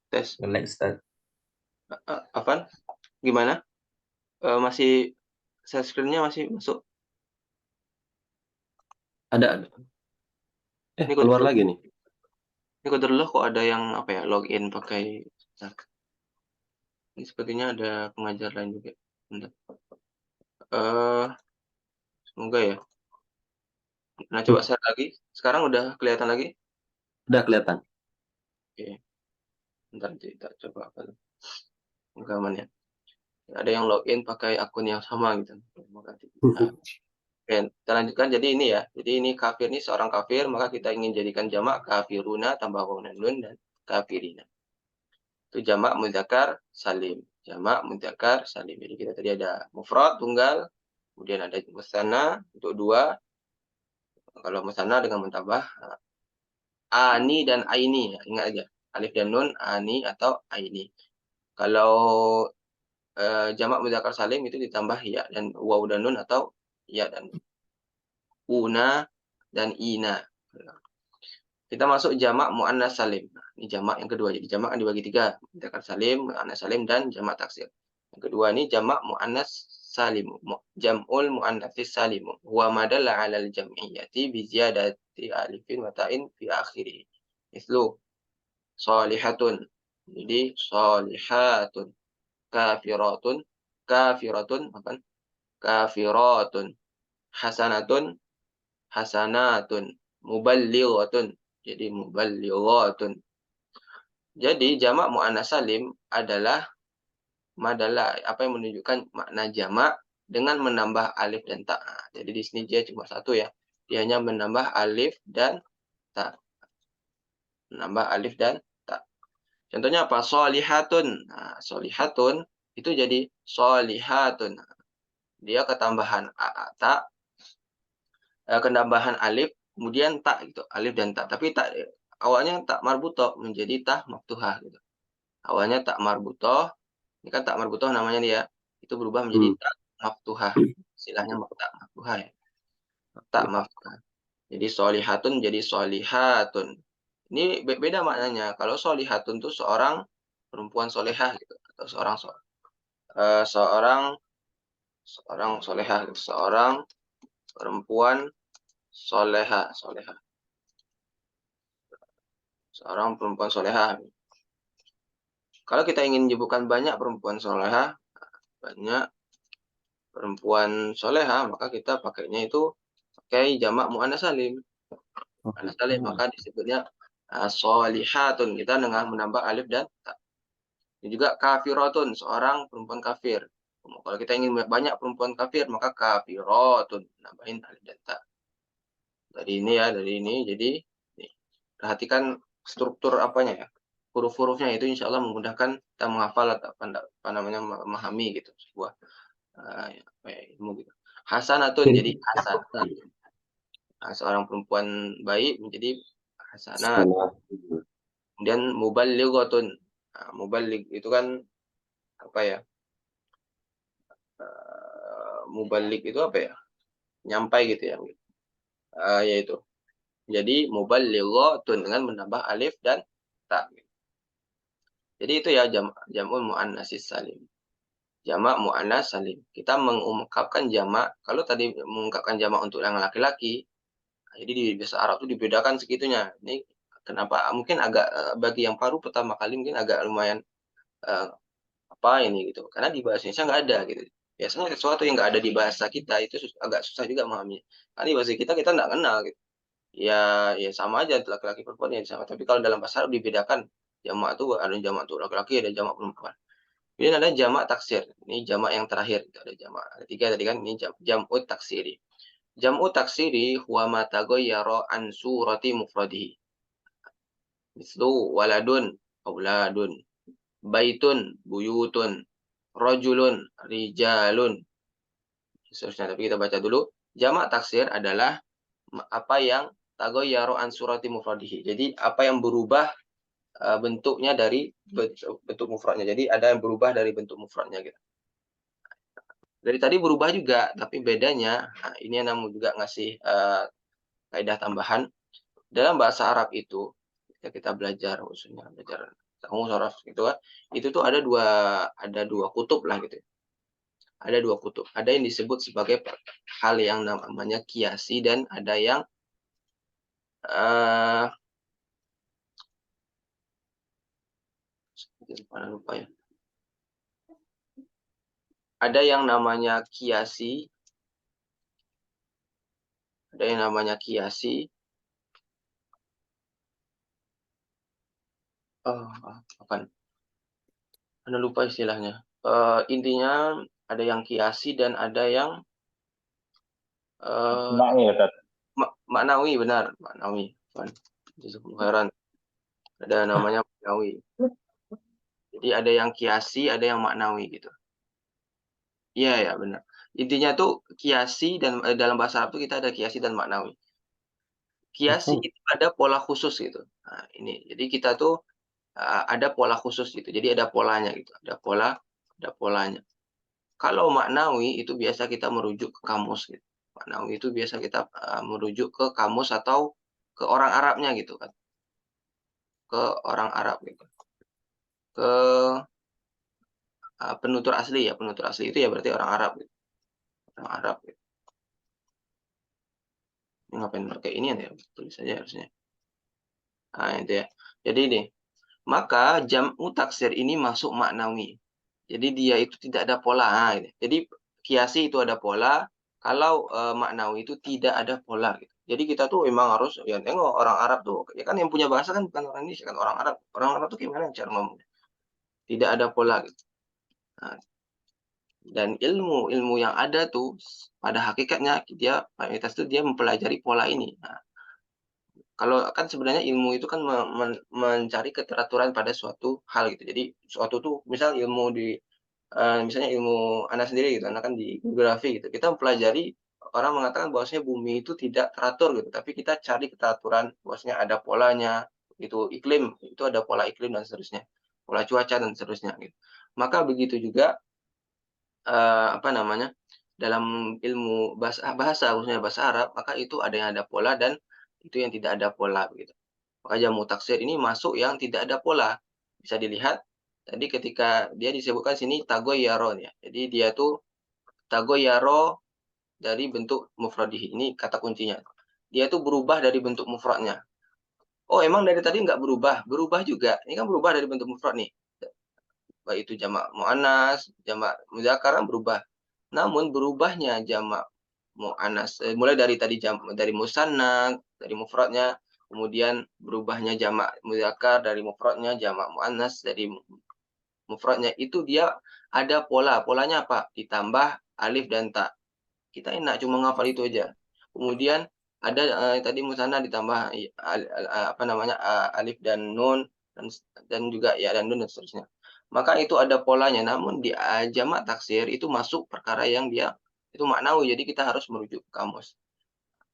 Tes. Next, Ustaz. Apaan? Gimana? Masih share screen-nya masih masuk? Ada. Ini Keluar lagi nih. Ini Qadarullah kok ada yang apa ya, login pakai. Ini sepertinya ada pengajar lain juga. Bentar. Semoga ya. Nah, coba share lagi. Sekarang udah kelihatan lagi? Udah kelihatan. Oke. Bentar kita coba apa. Semoga aman ya. Ada yang login pakai akun yang sama gitu. Nah, oke, kita lanjutkan. Jadi ini ya. Jadi ini kafir ini seorang kafir, maka kita ingin jadikan jamak kafiruna tambah waw dan nun dan kafirina. Itu jamak mudzakkar salim. Jamak mudzakkar salim. Jadi kita tadi ada mufrad tunggal, kemudian ada musanna untuk 2. Kalau musanna dengan mentambah ani dan aini, ya, ingat aja. Alif dan nun, ani atau aini. Kalau jamak mudzakkar salim itu ditambah ya dan waw dan nun atau ya dan nun. Una dan ina. Kita masuk jamak muannas salim. Nah, ini jamak yang kedua. Jadi jamak kan dibagi 3. Mudzakkar salim, muannas salim dan jamak taksir. Yang kedua ini jamak muannas salim. Jam'ul muannatsis salim. Wa madalla 'alal jam'iyyati bi ziyadati alifin wa ta'in fi akhirih. Mislu sholihatun. Jadi sholihatun. Kafiratun. Kafiratun apa? Kafiratun. Hasanatun. Hasanatun. Muballighatun. Jadi muballighatun. Jadi jamak muannas salim adalah madalla, apa yang menunjukkan makna jamak dengan menambah alif dan ta. Jadi di sini dia cuma satu ya. Dia hanya menambah alif dan ta. Menambah alif dan ta. Contohnya apa? Sholihatun. Nah, sholihatun itu jadi sholihatun. Dia ketambahan ta, ketambahan alif, kemudian ta gitu, alif dan ta. Tapi tak awalnya tak marbutoh menjadi ta maftuhah gitu. Awalnya tak marbutoh, ini kan tak marbutoh namanya dia, itu berubah menjadi ta maftuhah. Istilahnya tak maftuhah ya. Tak maftuhah. Jadi sholihatun jadi sholihatun. Ini beda maknanya. Kalau sholihatun itu seorang perempuan solehah gitu, atau seorang solehah, gitu. Seorang perempuan solehah, seorang perempuan solehah. Kalau kita ingin menyebutkan banyak perempuan solehah, banyak perempuan solehah, maka kita pakainya itu pakai jamak muannats salim. Muannats salim, maka disebutnya sholihatun. Kita dengan menambah alif dan ta. Ini juga kafiratun, seorang perempuan kafir. Kalau kita ingin banyak perempuan kafir, maka kafiratun, nambahin alif dan ta. Dari ini. Jadi nih, perhatikan struktur apanya ya, huruf-hurufnya itu insya Allah memudahkan kita menghafal atau apa namanya memahami gitu sebuah ilmu gitu. Hasanatun jadi hasanat. Nah, seorang perempuan baik menjadi hasanat. Kemudian muballighatun. Nah, muballigh itu kan apa ya? Muballigh itu apa ya? Nyampai gitu ya. Yaitu. Jadi muballighatun dengan menambah alif dan ta. Jadi itu ya jam'ul muannatsis salim. Jamak muannas salim. Kita mengungkapkan jamak, kalau tadi mengungkapkan jamak untuk yang laki-laki, jadi di bahasa Arab itu dibedakan segitunya. Ini kenapa mungkin agak bagi yang baru pertama kali mungkin agak lumayan apa ini gitu. Karena di bahasa Indonesia nggak ada gitu. Biasanya sesuatu yang nggak ada di bahasa kita itu agak susah juga memahami. Karena di bahasa kita nggak kenal gitu. Ya sama aja laki-laki perempuan ya sama. Tapi kalau dalam bahasa Arab dibedakan jamak itu ada jamak untuk laki-laki, ada jamak perempuan. Kemudian ada jamak taksir. Ini jamak yang terakhir. Ada jamak ketiga tadi kan, ini jam'ut taksiri. Jam'ut taksiri huwa ma taghayyara an surati mufradihi. Mislu waladun, auladun, baitun, buyutun, rajulun, rijalun. Seterusnya, tapi kita baca dulu. Jamak taksir adalah apa yang taghayyara an surati mufradihi. Jadi apa yang berubah bentuknya dari bentuk mufradnya. Jadi ada yang berubah dari bentuk mufradnya gitu. Dari tadi berubah juga, tapi bedanya, nah ini yang namun juga ngasih kaidah tambahan. Dalam bahasa Arab itu, ketika kita belajar, khususnya belajar sorof gitu kan, itu tuh ada dua kutub lah gitu. Ada dua kutub. Ada yang disebut sebagai hal yang namanya kiasi dan ada yang lupa ya. Ada yang namanya kiasi. Ada yang namanya kiasi. Apa? Anda lupa istilahnya. Intinya ada yang kiasi dan ada yang maknawi, benar, maknawi. Heran. Ada namanya maknawi. Jadi ada yang kiasi, ada yang maknawi gitu. Iya ya, benar. Intinya tuh kiasi dan dalam bahasa Arab tuh kita ada kiasi dan maknawi. Kiasi itu ada pola khusus gitu. Nah, ini. Jadi kita tuh ada pola khusus gitu. Jadi ada polanya gitu. Ada polanya. Kalau maknawi itu biasa kita merujuk ke kamus gitu. Maknawi itu biasa kita merujuk ke kamus atau ke orang Arabnya gitu kan. Ke orang Arab gitu. Ke penutur asli ya. Penutur asli itu ya berarti orang Arab gitu. Orang Arab gitu. Ini ngapain pakai ini ya? Tulis saja harusnya. Nah, itu ya. Jadi ini. Maka jam'u taksir ini masuk maknawi. Jadi dia itu tidak ada pola. Nah, gitu. Jadi kiasi itu ada pola. Kalau maknawi itu tidak ada pola gitu. Jadi kita tuh memang harus ya tengok orang Arab tuh ya kan yang punya bahasa kan bukan orang Indonesia kan orang Arab. Orang Arab tuh gimana cara ngomongnya? Tidak ada pola gitu. Nah, dan ilmu yang ada tuh pada hakikatnya mayoritas tuh dia mempelajari pola ini. Nah, kalau kan sebenarnya ilmu itu kan mencari keteraturan pada suatu hal gitu. Jadi suatu tuh misal ilmu misalnya ilmu Anda sendiri gitu, Anda kan di geografi gitu. Kita mempelajari orang mengatakan bahwasanya bumi itu tidak teratur gitu, tapi kita cari keteraturan bahwasanya ada polanya, itu iklim, itu ada pola iklim dan seterusnya, pola cuaca dan seterusnya gitu. Maka begitu juga apa namanya, dalam ilmu bahasa khususnya bahasa Arab, maka itu ada yang ada pola dan itu yang tidak ada pola begitu. Maka jamu taksir ini masuk yang tidak ada pola. Bisa dilihat tadi ketika dia disebutkan sini tagoyaro ya. Jadi dia tuh tagoyaro dari bentuk mufradih. Ini kata kuncinya. Dia tuh berubah dari bentuk mufradnya. Oh, emang dari tadi nggak berubah? Berubah juga. Ini kan berubah dari bentuk mufrad nih. Baik itu jamak muannas, jamak mudzakkar kan berubah. Namun berubahnya jamak muannas mulai dari tadi dari musanna, dari mufradnya, kemudian berubahnya jamak mudzakkar dari mufradnya, jamak muannas dari mufradnya, itu dia ada pola. Polanya apa? Ditambah alif dan ta. Kita enak cuma ngafal itu aja. Kemudian ada tadi musanna ditambah apa namanya alif dan nun dan juga ya dan nun dan seterusnya. Maka itu ada polanya. Namun di jamak taksir itu masuk perkara yang dia itu maknawi. Jadi kita harus merujuk ke kamus.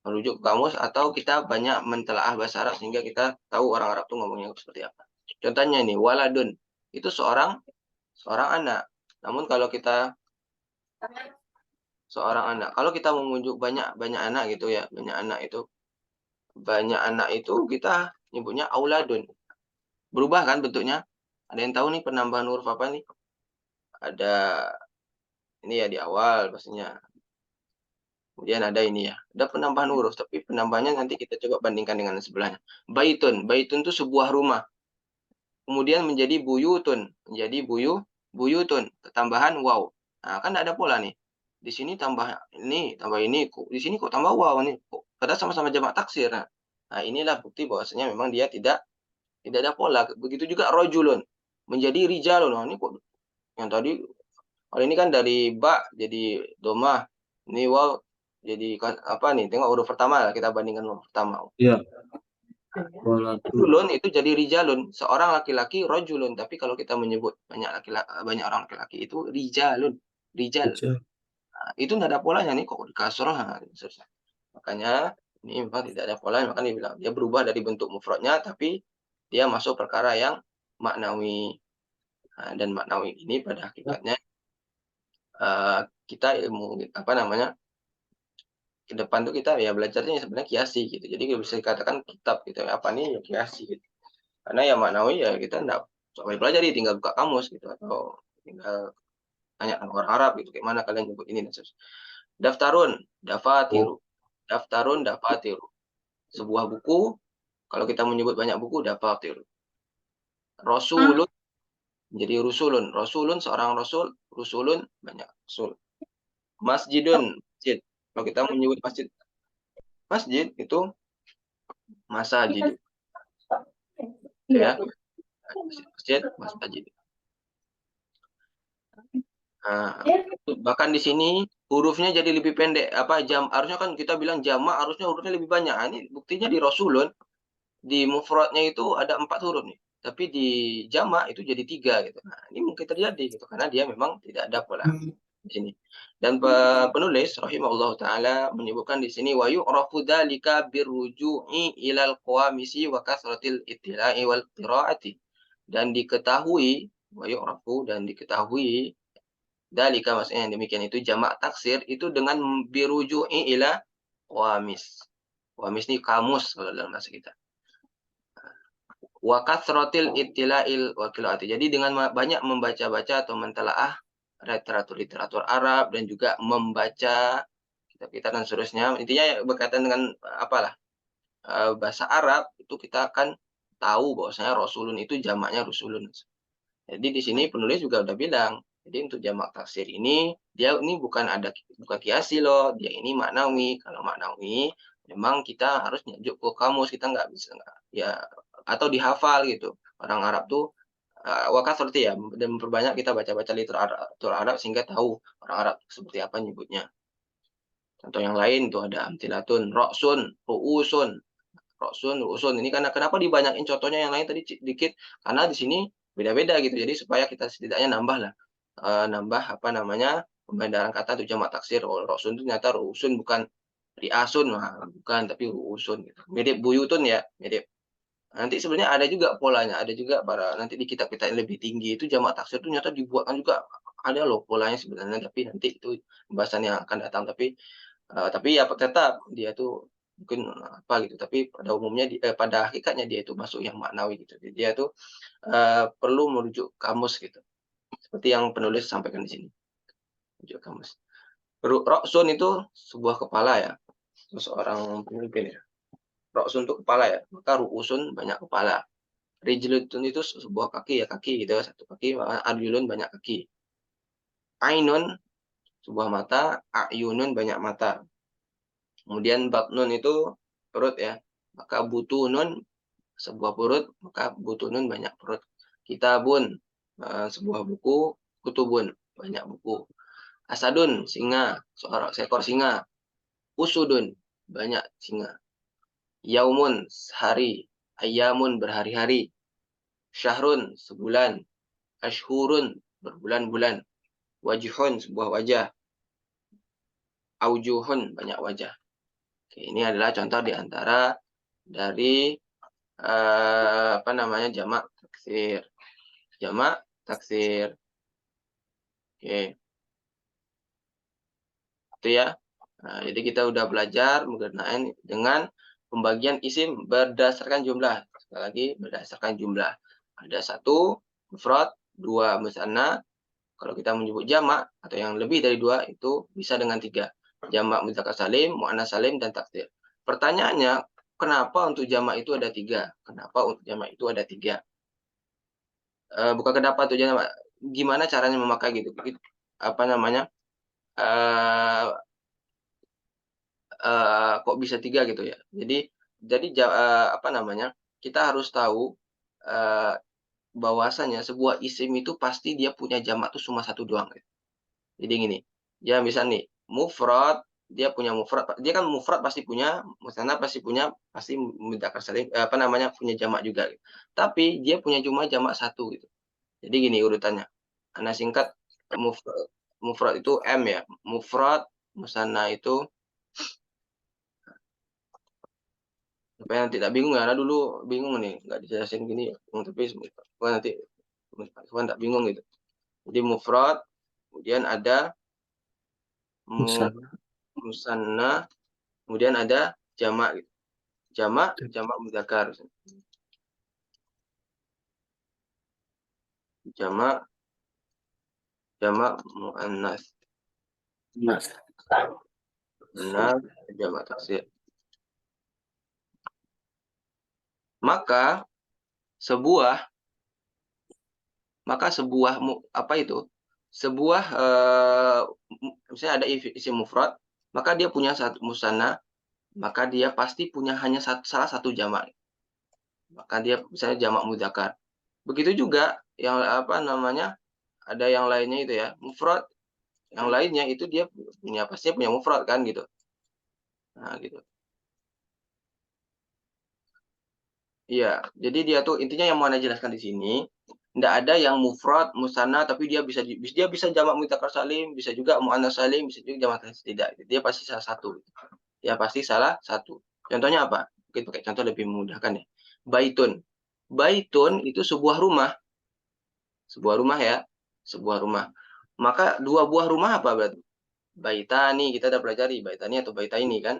Merujuk ke kamus atau kita banyak mentelaah bahasa Arab sehingga kita tahu orang Arab itu ngomongnya seperti apa. Contohnya ini waladun itu seorang anak. Namun kalau kita seorang anak, kalau kita memujuk banyak anak gitu ya, banyak anak itu kita nyebutnya auladun. Berubah kan bentuknya? Ada yang tahu nih penambahan huruf apa nih? Ada ini ya di awal pastinya. Kemudian ada ini ya, ada penambahan huruf, tapi penambahannya nanti kita coba bandingkan dengan sebelahnya. Baitun itu sebuah rumah. Kemudian menjadi buyutun, buyutun, tambahan waw. Nah, kan ada pola nih. Di sini tambah ini, kok di sini kok tambah waw nih. Padahal sama-sama jamak taksir. Nah, inilah bukti bahwasanya memang dia tidak ada pola. Begitu juga rojulun menjadi rijalun. Nah, ini kok yang tadi kalau ini kan dari ba jadi domah. Ini waw jadi apa nih? Tengok huruf pertama kita bandingkan huruf pertama. Iya. Rojulun itu jadi rijalun, seorang laki-laki rojulun, tapi kalau kita menyebut banyak orang laki-laki itu rijal. Nah, itu tidak ada polanya nih kok di kasroh. Nah, makanya ini memang tidak ada polanya, makanya dibilang dia berubah dari bentuk mufradnya tapi dia masuk perkara yang maknawi. Nah, dan maknawi ini pada hakikatnya kita ilmu apa namanya ke depan tuh kita ya belajarnya sebenarnya kiasi gitu. Jadi bisa dikatakan kitab gitu. Apa nih ya kiasi gitu. Karena ya maknawi ya kita enggak sampai pelajari, tinggal buka kamus gitu atau tinggal tanya orang Arab gitu, kayak mana kalian nyebut ini dan seterusnya. Daftarun, dafatiru. Sebuah buku, kalau kita menyebut banyak buku, dafatiru. Rasulun, jadi rusulun. Rasulun, seorang rasul. Rusulun, banyak rasul. Masjidun, masjid. Kalau kita menyebut masjid itu masajid. Ya, masjid. Nah, bahkan di sini hurufnya jadi lebih pendek. Harusnya kan kita bilang jamak, harusnya hurufnya lebih banyak. Nah, ini buktinya di Rasulun, di mufradnya itu ada 4 huruf nih. Tapi di jamak itu jadi 3 gitu. Nah, ini mungkin terjadi gitu karena dia memang tidak ada pola di sini. Dan penulis rahimahullah taala menyebutkan di sini wa yu'rafu dzalika birruju'i ilal qawamisi wa kasratil ittila'i wal qiraati. Dan diketahui wa yu'rafu dan diketahui dalika maksudnya yang demikian itu jamak taksir itu dengan biruju'i ila qawamis. Qawamis ini kamus kalau dalam bahasa kita. Wa kasratil ittila'il wa qiraati. Jadi dengan banyak membaca-baca atau mentelaah literatur Arab dan juga membaca kitab-kitab dan seterusnya. Intinya berkaitan dengan bahasa Arab itu kita akan tahu bahwasanya rasulun itu jamaknya rusulun. Jadi di sini penulis juga udah bilang, jadi untuk jamak taksir ini dia ini bukan kiasi loh, dia ini maknawi. Kalau maknawi memang kita harus nyajuk ke kamus, kita nggak bisa ya atau dihafal gitu. Orang Arab tuh wakas seperti ya, dan memperbanyak kita baca-baca literatur Arab sehingga tahu orang Arab seperti apa nyebutnya. Contoh yang lain tuh ada amtilatun, roksun, ru'usun. Ini karena kenapa dibanyakin contohnya yang lain tadi dikit? Karena di sini beda-beda gitu. Jadi supaya kita setidaknya nambah pembedaran kata untuk jamak taksir. Roksun itu ternyata ru'usun bukan riasun, bukan tapi ru'usun gitu. Mirip buyutun ya, mirip Nanti sebenarnya ada juga polanya, ada juga nanti di kitab-kitab yang lebih tinggi itu jamak taksir itu ternyata dibuatkan juga ada loh polanya sebenarnya, tapi nanti itu pembahasan yang akan datang. Tapi ya tetap dia tuh mungkin apa gitu, tapi pada umumnya pada hakikatnya dia itu masuk yang maknawi gitu. Jadi dia tuh perlu merujuk kamus gitu. Seperti yang penulis sampaikan di sini. Merujuk kamus. Roksun itu sebuah kepala ya, seorang pemimpin ya. Roksun itu kepala ya, maka ru'usun banyak kepala. Rijlun itu sebuah kaki ya, kaki gitu, satu kaki, arjulun banyak kaki. Ainun sebuah mata, ayunun banyak mata. Kemudian batnun itu perut ya, maka butunun sebuah perut, maka butunun banyak perut. Kitabun sebuah buku, kutubun banyak buku. Asadun singa, seekor singa. Usudun banyak singa. Yaumun hari, ayamun berhari-hari. Syahrun sebulan. Ashhurun berbulan-bulan. Wajhun sebuah wajah. Aujuhun banyak wajah. Oke, ini adalah contoh di antara dari jamak taksir. Jamak taksir. Oke. Itu ya. Nah, jadi kita udah belajar mengenai dengan pembagian isim berdasarkan jumlah. Sekali lagi berdasarkan jumlah. Ada 1 mufrad, 2 musanna. Kalau kita menyebut jamak atau yang lebih dari 2 itu bisa dengan 3. Jamak mudzakkar salim, muannats salim, dan taksir. Pertanyaannya, kenapa untuk jamak itu ada 3? Kenapa untuk jamak itu ada 3? Bukan kenapa untuk jamak, gimana caranya memakai gitu. Apa namanya? Kok bisa 3 gitu ya. Jadi kita harus tahu bahwasanya sebuah isim itu pasti dia punya jamak tuh cuma 1 doang gitu. Jadi gini, ya misal nih, mufrad, dia punya mufrad, dia kan mufrad pasti punya, musanna pasti punya, pasti mudzakkar salim, punya jamak juga gitu. Tapi dia punya cuma jamak 1 gitu. Jadi gini urutannya. Ana singkat mufrad itu M ya. Mufrad, musanna itu supaya tidak bingung ya, karena dulu bingung nih, nggak dijelasin gini, tapi nanti tak bingung gitu. Jadi mufrad, kemudian ada musanna, kemudian ada jamak gitu. Jamak mudzakkar. Jamak muannas. Benar, jamak taksir. Maka sebuah misalnya ada isim mufrad, maka dia punya 1 musanna, maka dia pasti punya hanya salah satu jamak. Maka dia misalnya jamak mudzakkar. Begitu juga yang ada yang lainnya itu ya, mufrad, yang lainnya itu dia pasti punya mufrad kan gitu. Nah, gitu. Iya, jadi dia tuh intinya yang mau Anda jelaskan di sini, nggak ada yang mufrad, musanna, tapi dia bisa jamak mudzakkar salim, bisa juga muannats salim, bisa juga jamak taksir, tidak. Dia pasti salah satu. Ya pasti salah satu. Contohnya apa? Mungkin pakai contoh lebih memudahkan ya. Baitun. Baitun itu sebuah rumah. Sebuah rumah ya. Sebuah rumah. Maka 2 buah rumah apa berarti? Baitani, kita udah pelajari baitani atau baitaini kan.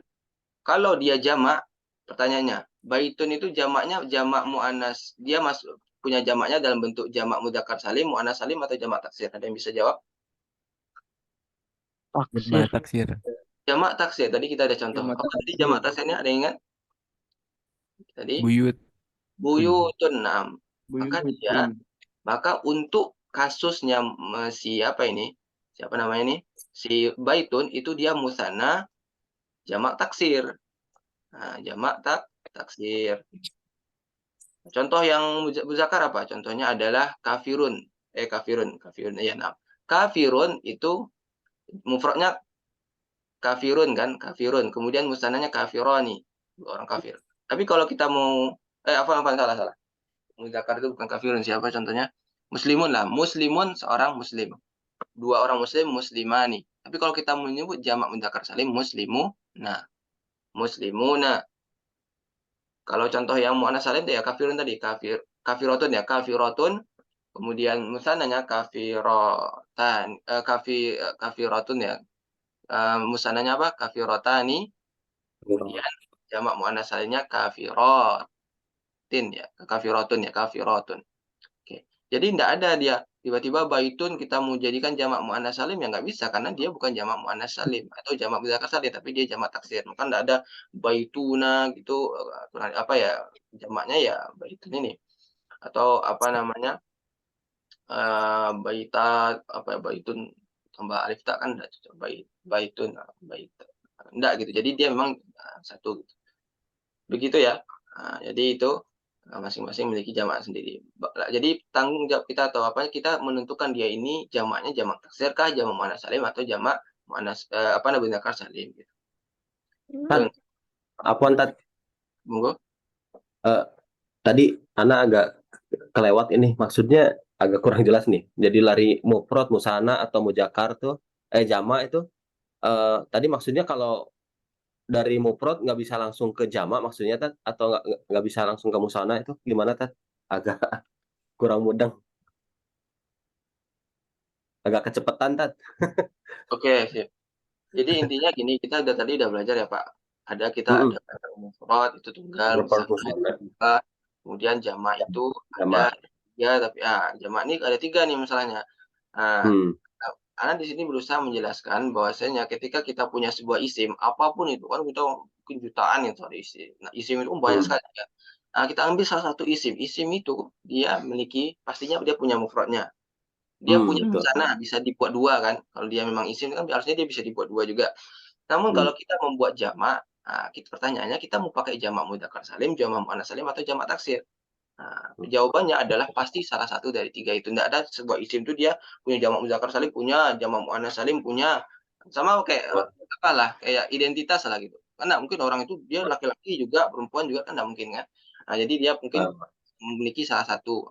Kalau dia jamak, pertanyaannya, baitun itu jamaknya jamak muannas. Dia punya jamaknya dalam bentuk jamak mudzakkar salim, muannas salim, atau jamak taksir. Ada yang bisa jawab? Jamak taksir. Jamak taksir. Tadi kita ada contoh. Apa tadi jamak taksirnya? Ada yang ingat? Tadi Buyut. buyutun. Nah, maka untuk kasusnya siapa namanya ini? Si baitun itu dia musanna jamak taksir. Nah, jamak taksir. Contoh yang muzakkar apa? Contohnya adalah kafirun. Kafirun. Ya, nah. Kafirun itu mufradnya kafirun kan? Kafirun. Kemudian musannanya kafirani. 2 orang kafir. Tapi kalau kita mau salah. Muzakkar itu bukan kafirun, siapa contohnya? Muslimun lah. Muslimun seorang muslim. 2 orang muslim, muslimani. Tapi kalau kita menyebut jamak mudzakkar salim, muslimu, nah, muslimuna. Kalau contoh yang muannats salim itu ya kafirun tadi, kafirotun ya, kafirotun. Kemudian musananya kafiratun ya. Musananya apa? Kafirotani. Kemudian jamak muannats salimnya kafirotin ya, kafirotun ya, kafirotun. Oke. Jadi tidak ada dia tiba-tiba baitun kita mau jadikan jamak muannats salim ya nggak bisa karena dia bukan jamak muannats salim atau jamak mudzakkar salim tapi dia jamak taksir. Maka tidak ada baituna gitu apa ya jamaknya ya baitun ini atau apa namanya baita apa ya baitun tambah alif tak kan enggak cocok baitun bait enggak gitu. Jadi dia memang satu gitu. Begitu ya. Nah, jadi itu masing-masing memiliki jamak sendiri. Jadi tanggung jawab kita atau apa kita menentukan dia ini jamaknya jamak taksir kah, jamak muannats salim atau jamak muannats apa namanya mudzakkar salim gitu. Tat, apaan Tat? Monggo. Tadi Ana agak kelewat ini, maksudnya agak kurang jelas nih. Jadi lari mufrad, musanna atau muzakkar tuh, jamak itu, tadi maksudnya kalau dari mufrad nggak bisa langsung ke jamak maksudnya Tat, atau nggak bisa langsung ke musanna itu gimana Tat? Agak kurang mudeng, agak kecepatan Tat. Oke, sip. Jadi intinya gini, kita tadi udah belajar ya Pak. Kita ada mufrad itu tunggal, musanna, kemudian jamak itu ada ya tapi jamak ini ada 3 nih masalahnya. Karena di sini berusaha menjelaskan bahwasanya ketika kita punya sebuah isim apapun itu kan kita mungkin jutaan itu ada isim. Nah, isim itu banyak sekali kan. Nah, kita ambil salah satu isim. Isim itu dia memiliki pastinya dia punya mufradnya. Dia punya musanna bisa dibuat 2 kan. Kalau dia memang isim kan harusnya dia bisa dibuat 2 juga. Namun kalau kita membuat jamak, pertanyaannya kita mau pakai jamak mudzakkar salim, jamak muannats salim atau jamak taksir? Nah, jawabannya adalah pasti salah satu dari 3 itu. Tidak ada sebuah isim itu dia punya jamak mudzakkar salim, punya jamak muannats salim, punya. Sama kayak apalah, kayak identitas lah gitu. Kan mungkin orang itu dia laki-laki juga, perempuan juga kan enggak mungkin kan. Nah, jadi dia mungkin memiliki salah satu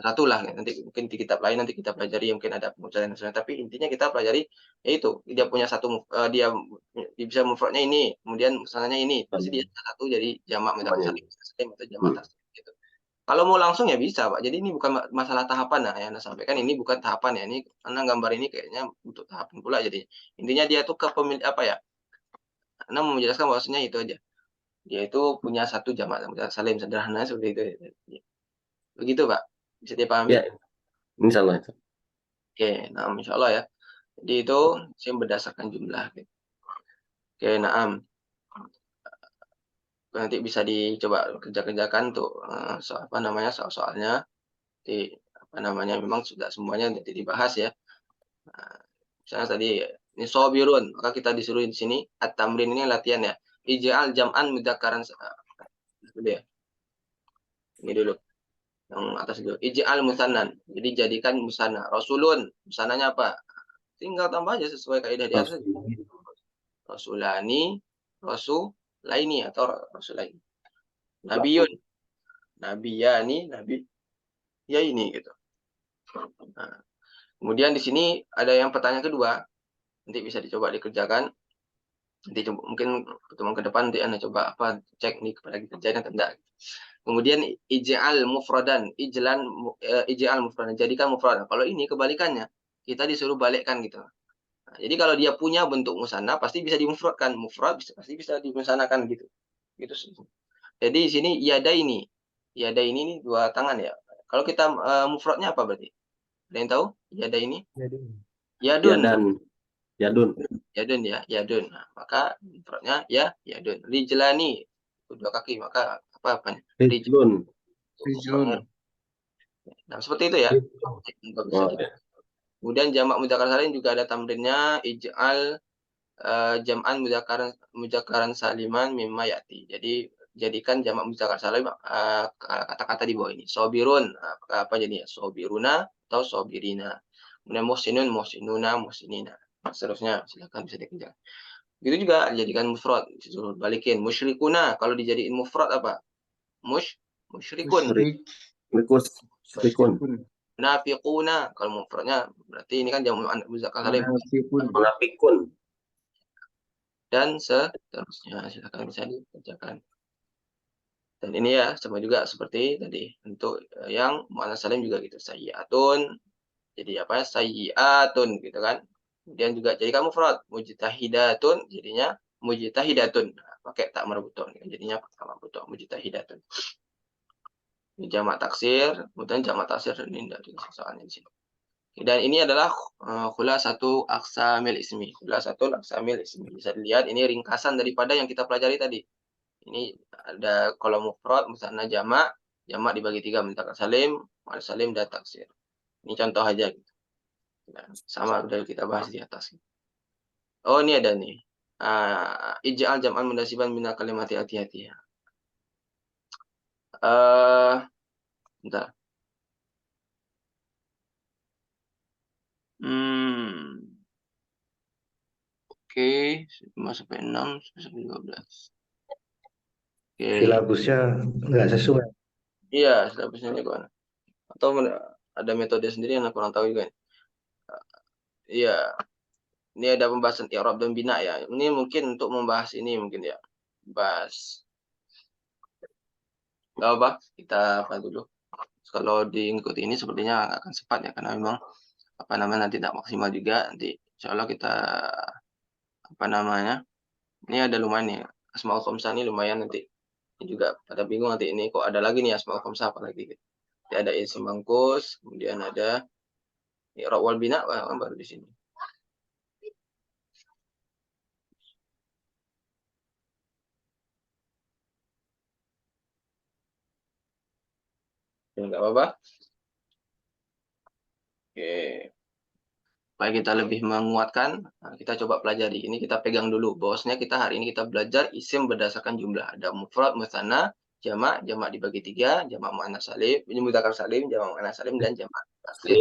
satu lah nanti mungkin di kitab lain nanti kita pelajari mungkin ada pengucapan tapi intinya kita pelajari yaitu dia punya satu dia bisa mufradnya ini kemudian misalnya ini pasti dia satu jadi jamak mudzakkar salim atau jamak taksir gitu. Kalau mau langsung ya bisa Pak. Jadi ini bukan masalah tahapan nah yang Anda sampaikan ini bukan tahapan ya ini karena gambar ini kayaknya untuk tahapan pula jadi intinya dia tuh apa ya Anda mau menjelaskan bahwasanya itu aja dia itu punya satu jamak mudzakkar salim sederhana seperti itu. Begitu Pak, bisa dipahami? Ya, insyaallah. Oke, nah insyaallah ya. Jadi itu berdasarkan jumlah. Oke, naam. Nanti bisa dicoba kerjakan tuh soal-soalnya. Di apa namanya memang sudah semuanya nanti dibahas ya. Misalnya tadi ini sobirun, maka kita disuruh di sini at-tamrin ini latihan ya. Ij'al jam'an mudzakkaran dulu ya. Ini dulu. Yang atas dulu. Ij'al musannan. Jadi jadikan musanna. Rasulun. Musannanya apa? Tinggal tambah aja sesuai kaidah di atas. Rasulani, Rasulaini atau Rasulaini. Nabiyun. Nabiyani, Nabi. Ya ini gitu. Nah, kemudian di sini ada yang pertanyaan kedua. Nanti bisa dicoba dikerjakan. Nanti coba, mungkin pertemuan ke depan nanti Anda coba cek nih kepada kita kerjain atau enggak. Kemudian ij'al mufradan, ij'al mufradan, jadikan mufradan. Kalau ini kebalikannya, kita disuruh balikkan gitu. Nah, jadi kalau dia punya bentuk musanna pasti bisa dimufradkan, mufrad pasti bisa dimusanakan gitu. Gitu sih. Jadi di sini yada ini nih 2 tangan ya. Kalau kita mufradnya apa berarti? Ada yang tahu? Yada ini? Yadun. Yadun ya, yadun. Nah, maka mufradnya ya yadun. Rijlani 2 kaki, maka apanya? Rijlun. Nah, seperti itu ya. Kemudian jamak mudzakkar salim juga ada tamrinnya ij'al jam'an mudzakkaran saliman mimma ya'ti. Jadi jadikan jamak mudzakkar salim kata-kata di bawah ini. Sobirun, apa jadinya? Sobiruna atau sobirina. Kemudian muhsinun, muhsinuna, muhsinina. Seterusnya silakan bisa dikerjakan. Gitu juga jadikan mufrad, disuruh balikin. Musyrikuna kalau dijadiin mufrad apa? Musyrikun. Munafiquna kalau mufradnya berarti ini kan jamak mudzakkar salim. Munafiqun. Dan seterusnya silakan bisa dikerjakan. Dan ini ya sama juga seperti tadi untuk yang muannats salim juga gitu, sayyi'atun. Jadi apa? Sayyi'atun gitu kan. Kemudian juga jadikan mufrad, mujtahidatun jadinya mujtahidatun. Nah, pakai tak marbutoh jadinya tak marbutoh mujtahidatun. Ini jamak taksir, kemudian jamak taksir ini dari soalnya di sini. Dan ini adalah khulasatu aqsamil ismi. Khulasatu aqsamil ismi. Bisa dilihat ini ringkasan daripada yang kita pelajari tadi. Ini ada kalau mufrad, musanna jamak, jamak dibagi 3 mutakallim salim, muannats salim dan taksir. Ini contoh aja gitu. Nah, sama udah kita bahas di atas. Oh, ini ada nih. Ij'al jam'an munasiban minal kalimati hati-hati ya. Bentar. Oke, 5 sampai 6 sampai 12. Oke. Silabusnya nggak sesuai. Iya, silabusnya gimana? Atau ada metode sendiri yang kurang tahu juga. Iya. Ini ada pembahasan i'rab dan bina ya. Ini mungkin untuk membahas ini mungkin ya. Bahas. Enggak apa, kita apa dulu. Kalau diikuti ini sepertinya akan sempat ya karena memang apa namanya nanti tidak maksimal juga nanti insyaallah kita apa namanya. Ini ada lumayan nih. Asmaul khamsah ini lumayan nanti. Ini juga pada bingung nanti ini kok ada lagi nih asmaul khamsah apa lagi gitu. Jadi ada isim mangkus, kemudian ada i'rab wal bina baru di sini. Ya, enggak apa-apa. Oke. Supaya kita lebih menguatkan, kita coba pelajari. Ini kita pegang dulu. Bahwasanya kita hari ini kita belajar isim berdasarkan jumlah. Ada mufrad, musanna, jamak, jamak dibagi 3, jamak muannats salim, mudzakkar salim, jamak muannats salim dan jamak taksir.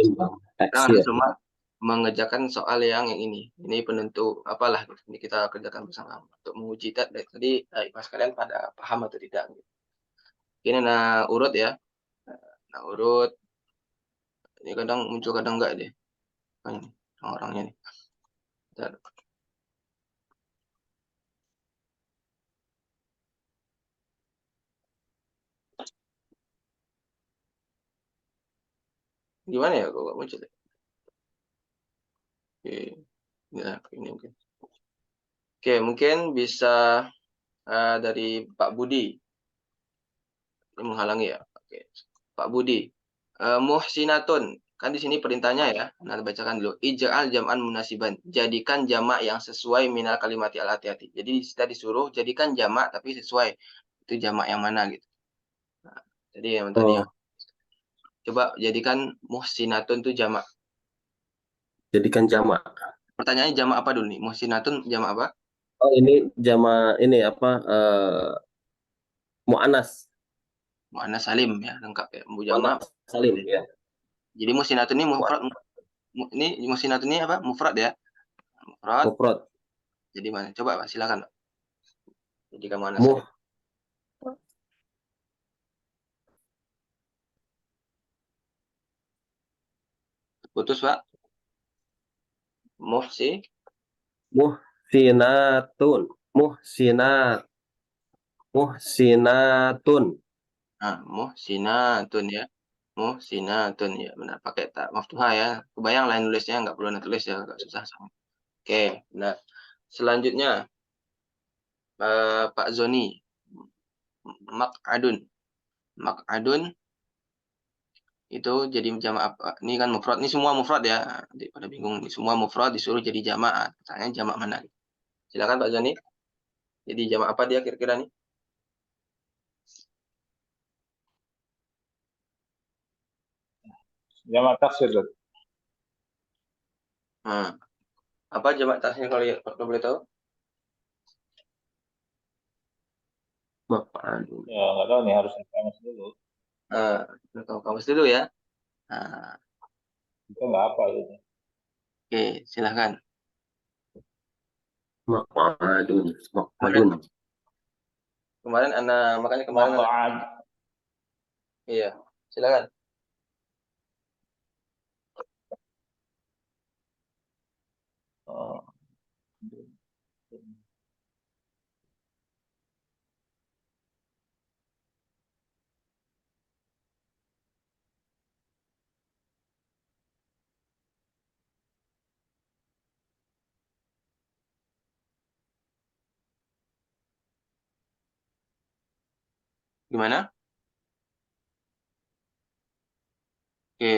Kita harus cuma mengerjakan soal yang ini. Ini penentu apalah gitu. Ini kita kerjakan bersama untuk menguji tadi Mas kalian pada paham atau tidak. Ini urut ya. Nah, urut ini kadang muncul kadang enggak deh. Ini orangnya nih. Bentar. Gimana ya kok nggak muncul ya? Oke. Ya, ini mungkin. Oke, mungkin bisa dari Pak Budi. Ini menghalangi ya. Oke. Pak Budi. Muhsinatun. Kan di sini perintahnya ya. Nah, bacakan dulu. Ij'al jam'an munasiban. Jadikan jamak yang sesuai minal kalimati al hati-hati. Jadi kita disuruh jadikan jamak tapi sesuai. Itu jamak yang mana gitu. Nah, jadi yang tadi yang coba jadikan muhsinatun itu jamak. Jadikan jamak. Pertanyaannya jamak apa dulu nih? Muhsinatun jamak apa? Oh, ini jamak ini apa? Mu'annas. Muannats salim ya, lengkap ya. Jamak salim ya. Jadi muhsinatun ini mufrad. Ini muhsinatun ini apa? Mufrad ya. Mufrad. Jadi mana? Coba Pak, silakan Pak. Jadi kamu anak salim. Putus Pak. Muhsinatun. Muhsinatun. Nah, muhsinatun ya. Muhsinatun ya, benar pakai tak maftuha ya. Kebayang lain nulisnya nggak perlu tulis ya, agak susah sama. Oke, nah selanjutnya Pak Zoni. Mak'adun itu jadi jamak apa? Ini kan mufrad. Ini semua mufrad ya. Nanti pada bingung. Ini semua mufrad disuruh jadi jamak. Pertanyaannya jamak mana? Silakan Pak Zoni. Jadi jamak apa dia kira-kira nih? Jamak taksir. Apa jamak taksir kalau boleh tahu? Ya nggak tahu nih, harus kamus dulu. Kamus dulu ya. Kita nggak apa gitu. Oke, silahkan. Maq'adun. Kemarin makanya kemarin iya, silakan. Gimana? Oke,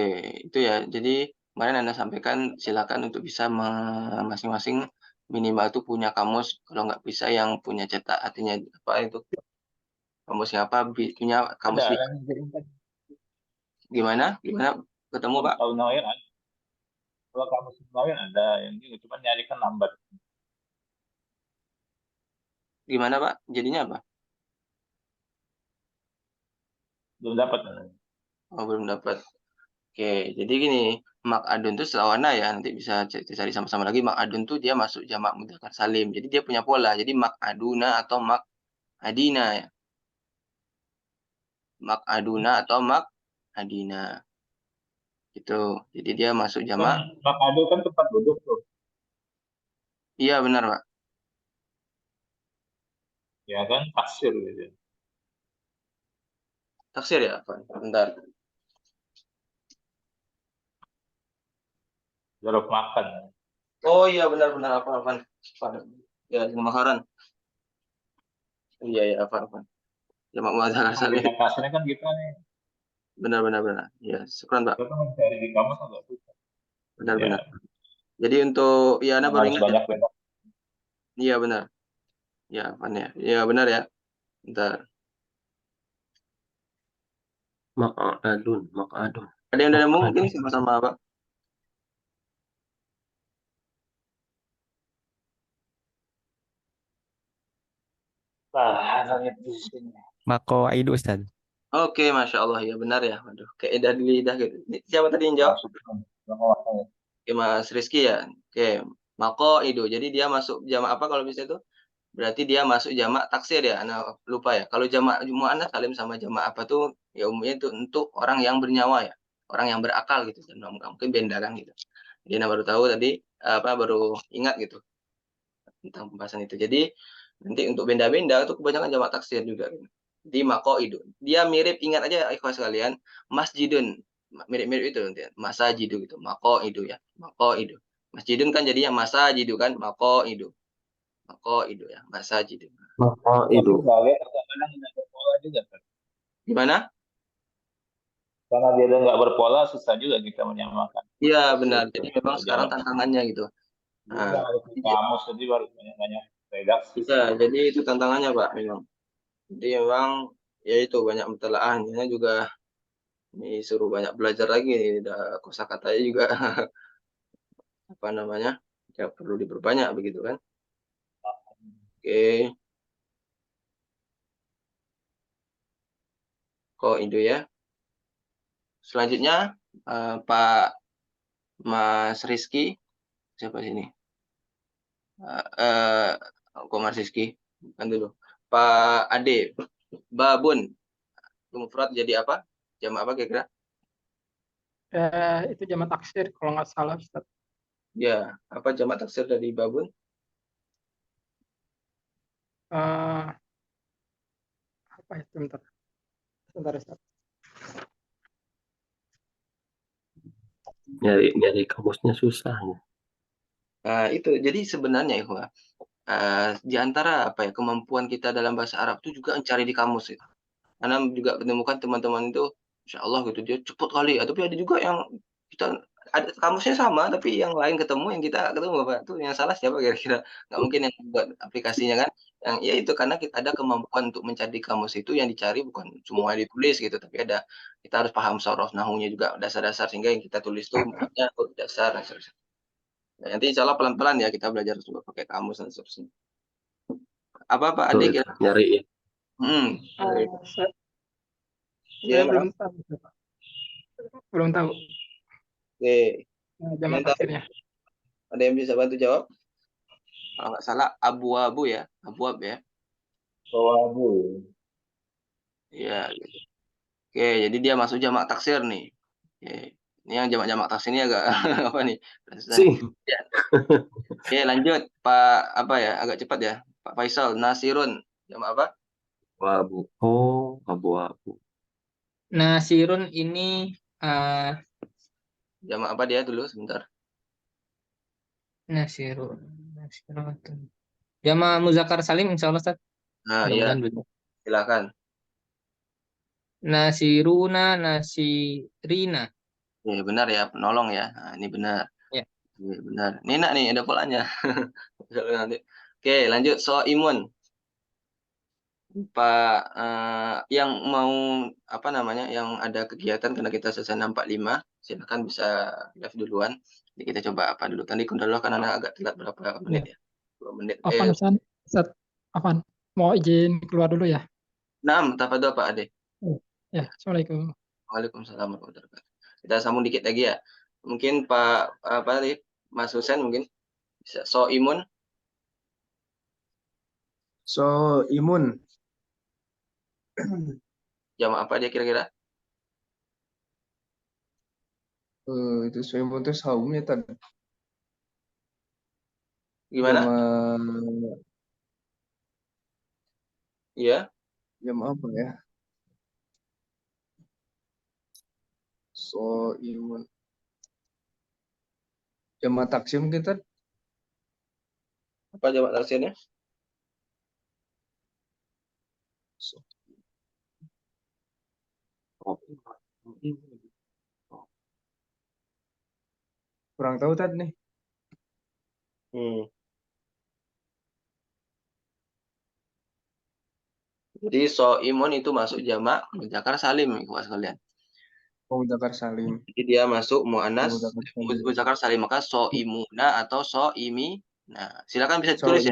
itu ya. Jadi kemarin Anda sampaikan silakan untuk bisa masing-masing minimal itu punya kamus, kalau nggak bisa yang punya cetak, artinya apa itu kamusnya apa, punya kamus Ada di yang kirimkan. gimana? Gimana? Ketemu Pak? Kalau Nawir ada. Kalau kamu Nawir ada yang ini cuma nyarikan lambat. Gimana Pak? Jadinya apa? Belum dapat. Oh, belum dapat. Oke, jadi gini, Mak'adun itu selawana ya, nanti bisa cari sama-sama lagi. Mak'adun tuh dia masuk jamak mudzakkar salim. Jadi dia punya pola. Jadi Mak'aduna atau Mak'adina ya. Mak'aduna atau Mak'adina. Gitu. Jadi dia masuk Kan jamak. Makado kan tempat duduk tuh. Iya benar, Pak. Ya kan taksir gitu. Taksir ya, Pak. Bentar. Jorok makan. Oh iya benar-benar apa. Ya, Makaran. Iya ya, apa. Jamak mudzakkar salim. Kasarnya kan kita nih. Benar. Ya, syukran, Pak. Kita mencari di kamus agak susah. Benar. Ya, Jadi untuk ya Anda baru harus ingat ya. banyak-banyak. Iya benar. Ya, Pan ya. Iya benar ya. Bentar. Mak'adun. Ada yang udah nemu Mak'adun. mungkin sama-sama Pak? Nah, di sini. Maqaidu Ustaz. Oke, Masya Allah. Ya benar ya. Waduh, kayak edah di lidah gitu. Ini siapa tadi yang jawab? Oke, Mas Rizky ya. Oke, Mako Ido. Jadi dia masuk jamak apa kalau bisa itu? Berarti dia masuk jamak taksir ya. Anda lupa ya. Kalau jamak muannas salim sama jamak apa tuh? Ya umumnya itu untuk orang yang bernyawa ya. Orang yang berakal gitu. Dan nggak mungkin benda kan gitu. Jadi Anda baru tahu tadi baru ingat gitu tentang pembahasan itu. Jadi nanti untuk benda-benda itu kebanyakan jamak taksir juga. Gitu. Di Mako Ido. Dia mirip, ingat aja ikhwas sekalian, masjidun. Mirip-mirip itu nanti. Masajidu gitu. Mako Ido ya. Mako Ido. Masjidun kan jadinya masajidu kan. Mako Ido. Mako Ido ya. Masajidu. Mak'aidu. Tapi nggak lihat kadang-kadang nggak berpola juga kan. Gimana? Karena dia nggak berpola, susah juga kita menyamakan. Iya benar. Jadi memang sekarang tantangannya gitu. Nah, harus di kamus jadi baru banyak redaksi. Bisa. Jadi itu tantangannya Pak memang. Jadi memang ya itu banyak mentelaahnya juga. Ini suruh banyak belajar lagi nih. Kosakatanya juga apa namanya? Ya perlu diperbanyak begitu kan. Oke. Kok itu ya. Selanjutnya Pak Mas Rizky. Siapa sini? Kok Mas Rizky? Kan dulu. Pak Ade. Babun. Mufrad jadi apa? Jamak apa kira-kira? Itu jamak taksir kalau nggak salah Ustaz. Ya, apa jamak taksir dari babun? Apa itu bentar Ustaz. Nyari kamusnya susah. Nah, itu jadi sebenarnya Ikhwah, di antara apa ya kemampuan kita dalam bahasa Arab itu juga mencari di kamus itu. Karena juga menemukan teman-teman itu, insya Allah gitu dia cepet kali. Tapi ada juga yang kita ada kamusnya sama, tapi yang lain ketemu, yang kita ketemu Pak. Itu yang salah siapa kira-kira? Nggak mungkin yang buat aplikasinya kan? Yang ya itu karena kita ada kemampuan untuk mencari di kamus itu yang dicari bukan semua ditulis gitu, tapi ada kita harus paham sorof nahunya juga dasar-dasar sehingga yang kita tulis itu maknanya huruf dasar dan seterusnya. Nah, nanti insya Allah pelan-pelan ya kita belajar coba pakai kamus dan seterusnya. Apa Pak Tuh, Adik itu, ya? nyari ya. Saya belum tahu. Belum tahu. Oke. Jamak taksirnya. Ada yang bisa bantu jawab? Kalau nggak salah abu-abu ya, abu-ab ya. Abu. Iya. Gitu. Oke, jadi dia masuk jamak taksir nih. Oke. Ini yang jamak-jamak taksir ini agak apa nih? Ya. Oke, lanjut Pak apa ya? Agak cepat ya. Pak Faisal, Nasirun. Jamak apa? Abu. Oh, abu-abu. Nasirun ini Jamak apa dia dulu sebentar. Nasirun. Jamak muzakkar salim insya Allah Ustaz. Nah, iya. Silakan. nasiruna, nasirina. Ya, benar ya, penolong ya. Nah, ini benar. Ya. Iya, benar. Ini enak nih, ada polanya. Nanti. Oke, lanjut. Imun. Pak yang mau apa namanya, yang ada kegiatan karena kita selesai 6:45, silakan bisa live duluan. Jadi kita coba apa dulu. Tadi Kundallah kan anak agak telat berapa menit ya? 2 menit. Afan, Ustaz. Afan, mau izin keluar dulu ya? Naam, tafadhol Pak Ade. Ya, Assalamualaikum. Waalaikumsalam warahmatullahi wabarakatuh. Kita sambung dikit lagi ya. Mungkin Pak apa tadi? Mas Husen mungkin bisa. Imun. Imun. Jam apa dia kira-kira? Itu imun itu saumnya tadi. Gimana? Iya. Jam apa ya? Imun. Jamak taksim kita. Apa jamak taksirnya? Kurang tahu tadi nih. Jadi imun itu masuk jamak muzakkar salim Ikhwas sekalian. Muzakkar salim. Jadi dia masuk muannas muzakkar salim, maka imuna atau imi. Nah, silakan bisa ditulis ya.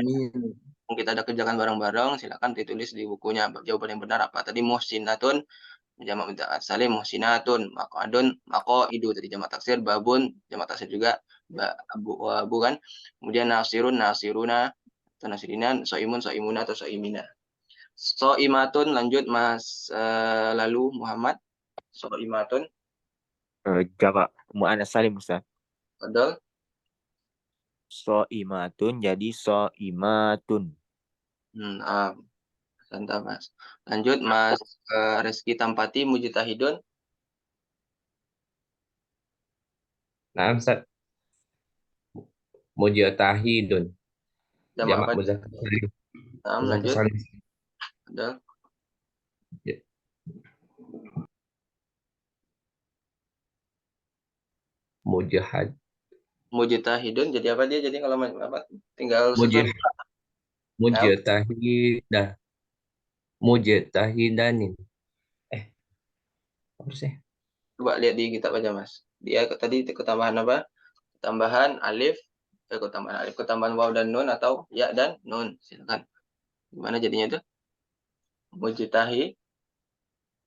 Kita ada kerjakan bareng-bareng, silakan ditulis di bukunya jawaban yang benar apa. Tadi muhsinatun jamak muzakkar salim, muhsinatun, maqadun, maqaidu tadi jamak taksir, babun jamak taksir juga, abu kan. Kemudian nasirun, nasiruna, atau nasirina, imuna atau imina. Imatun lanjut Mas lalu Muhammad. Imatun. Jamak muannas salim Ustaz. Betul. Imatun jadi imatun. Santai Mas. Lanjut Mas Reski Tampati mujtahidun. Nah, Ustaz. Mujtahidun. Jamak muzakkar salim. Lanjut. Betul. Mujtahidun jadi apa dia? Jadi kalau apa? Tinggal mujtahidah. Mujtahidanin. Apa sih? Coba lihat di kitab aja Mas. Dia tadi ketambahan apa? Ketambahan alif, ketambahan waw dan nun atau ya dan nun. Silakan. Gimana jadinya itu?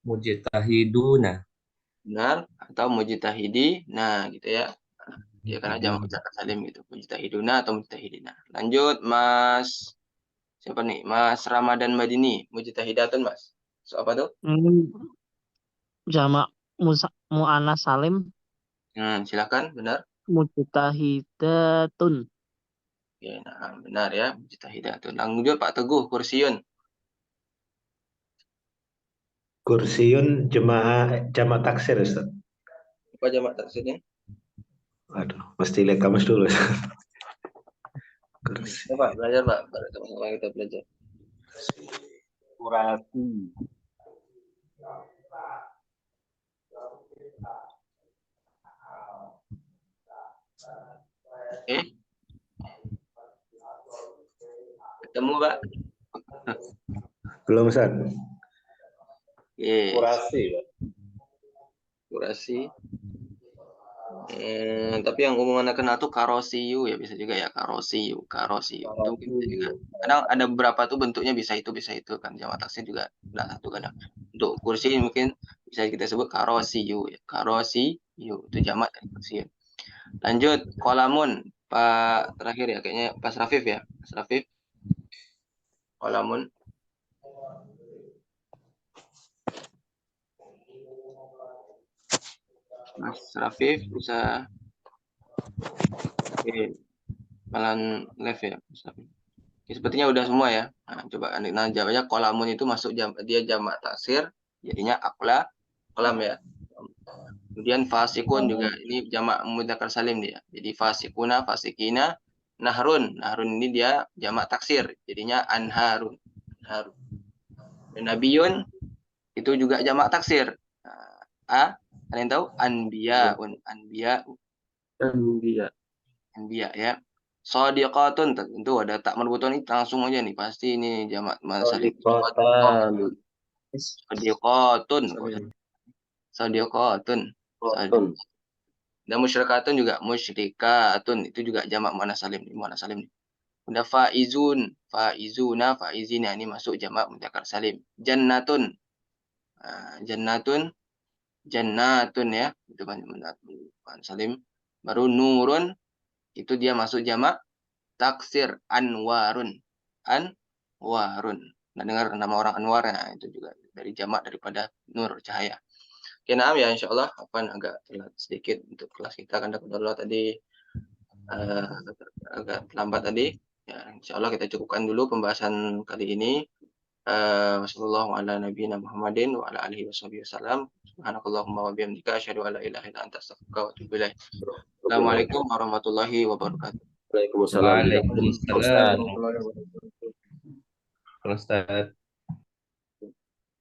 Mujtahiduna. Benar atau mujtahidi. Nah, gitu ya. Dia karena jamak muzakkar salim gitu. Mujtahiduna atau mujtahidina. Lanjut Mas. Siapa nih? Mas Ramadan Madini. Mujtahidatun Mas. Apa tuh? Jamak muannas salim. Silakan, benar. Mujtahidatun. Ya, nah, benar ya. Mujtahidatun. Lanjut Pak Teguh, kursiun. Kursiun jamak taksir Ustaz. Apa jamak taksirnya? Aduh, mesti lihat kamus dulu. Coba belajar Pak, sama-sama kita belajar. Kurasi. Ketemu Pak? Belum Ustaz. Kurasi. Kurasi. Tapi yang umum anak kenal tuh karosiu ya, bisa juga ya karosiu. Itu mungkin bisa juga. Kadang ada beberapa tuh bentuknya bisa itu kan jamak taksir juga ada satu kadang. Untuk kursi mungkin bisa kita sebut karosiu ya. Karosiu itu jamak dari kursi. Lanjut kolamun Pak terakhir ya kayaknya Pak Rafif ya. Mas Rafif. Kolamun. Mas Rafif bisa malam live ya Mas Rafif. Sepertinya udah semua ya. Nah, coba jawabnya kolamun itu masuk dia jamak taksir, jadinya kolam ya. Kemudian fasikun juga ini jamak mudzakkar salim dia. Jadi fasikuna, fasikina, nahrun. Nahrun ini dia jamak taksir, jadinya anharun. Dan nabiyun itu juga jamak taksir. Kalian tahu anbiyaun, anbiya ya. Shadiqatun tentu ada tak marbuton ini langsung aja nih pasti ini jamak salim. Shadiqatun. Shadiqatun. Dan musyrikatun juga musyrikatun itu juga jamak muannas salim nih. Udah faizuna, faizina ini masuk jamak mudzakkar salim. Jannatun. Jannatun ya, itu kan muannas salim. Baru nurun itu dia masuk jamak taksir anwarun. Nah, dengar nama orang Anwar ya, itu juga dari jamak daripada nur cahaya. Oke, nah ya insyaallah agak telat sedikit untuk kelas kita karena kebetulan tadi agak terlambat tadi. Ya, insyaallah kita cukupkan dulu pembahasan kali ini. Wassallallahu ala nabiyina Muhammadin wa ala alihi wasallam. Subhanakallahumma wa bihamdika asyhadu an la ilaha illa anta astaghfiruka wa atubu ilaik. Assalamualaikum warahmatullahi wabarakatuh. Waalaikumsalam. Waalaikumsalam. Ustaz.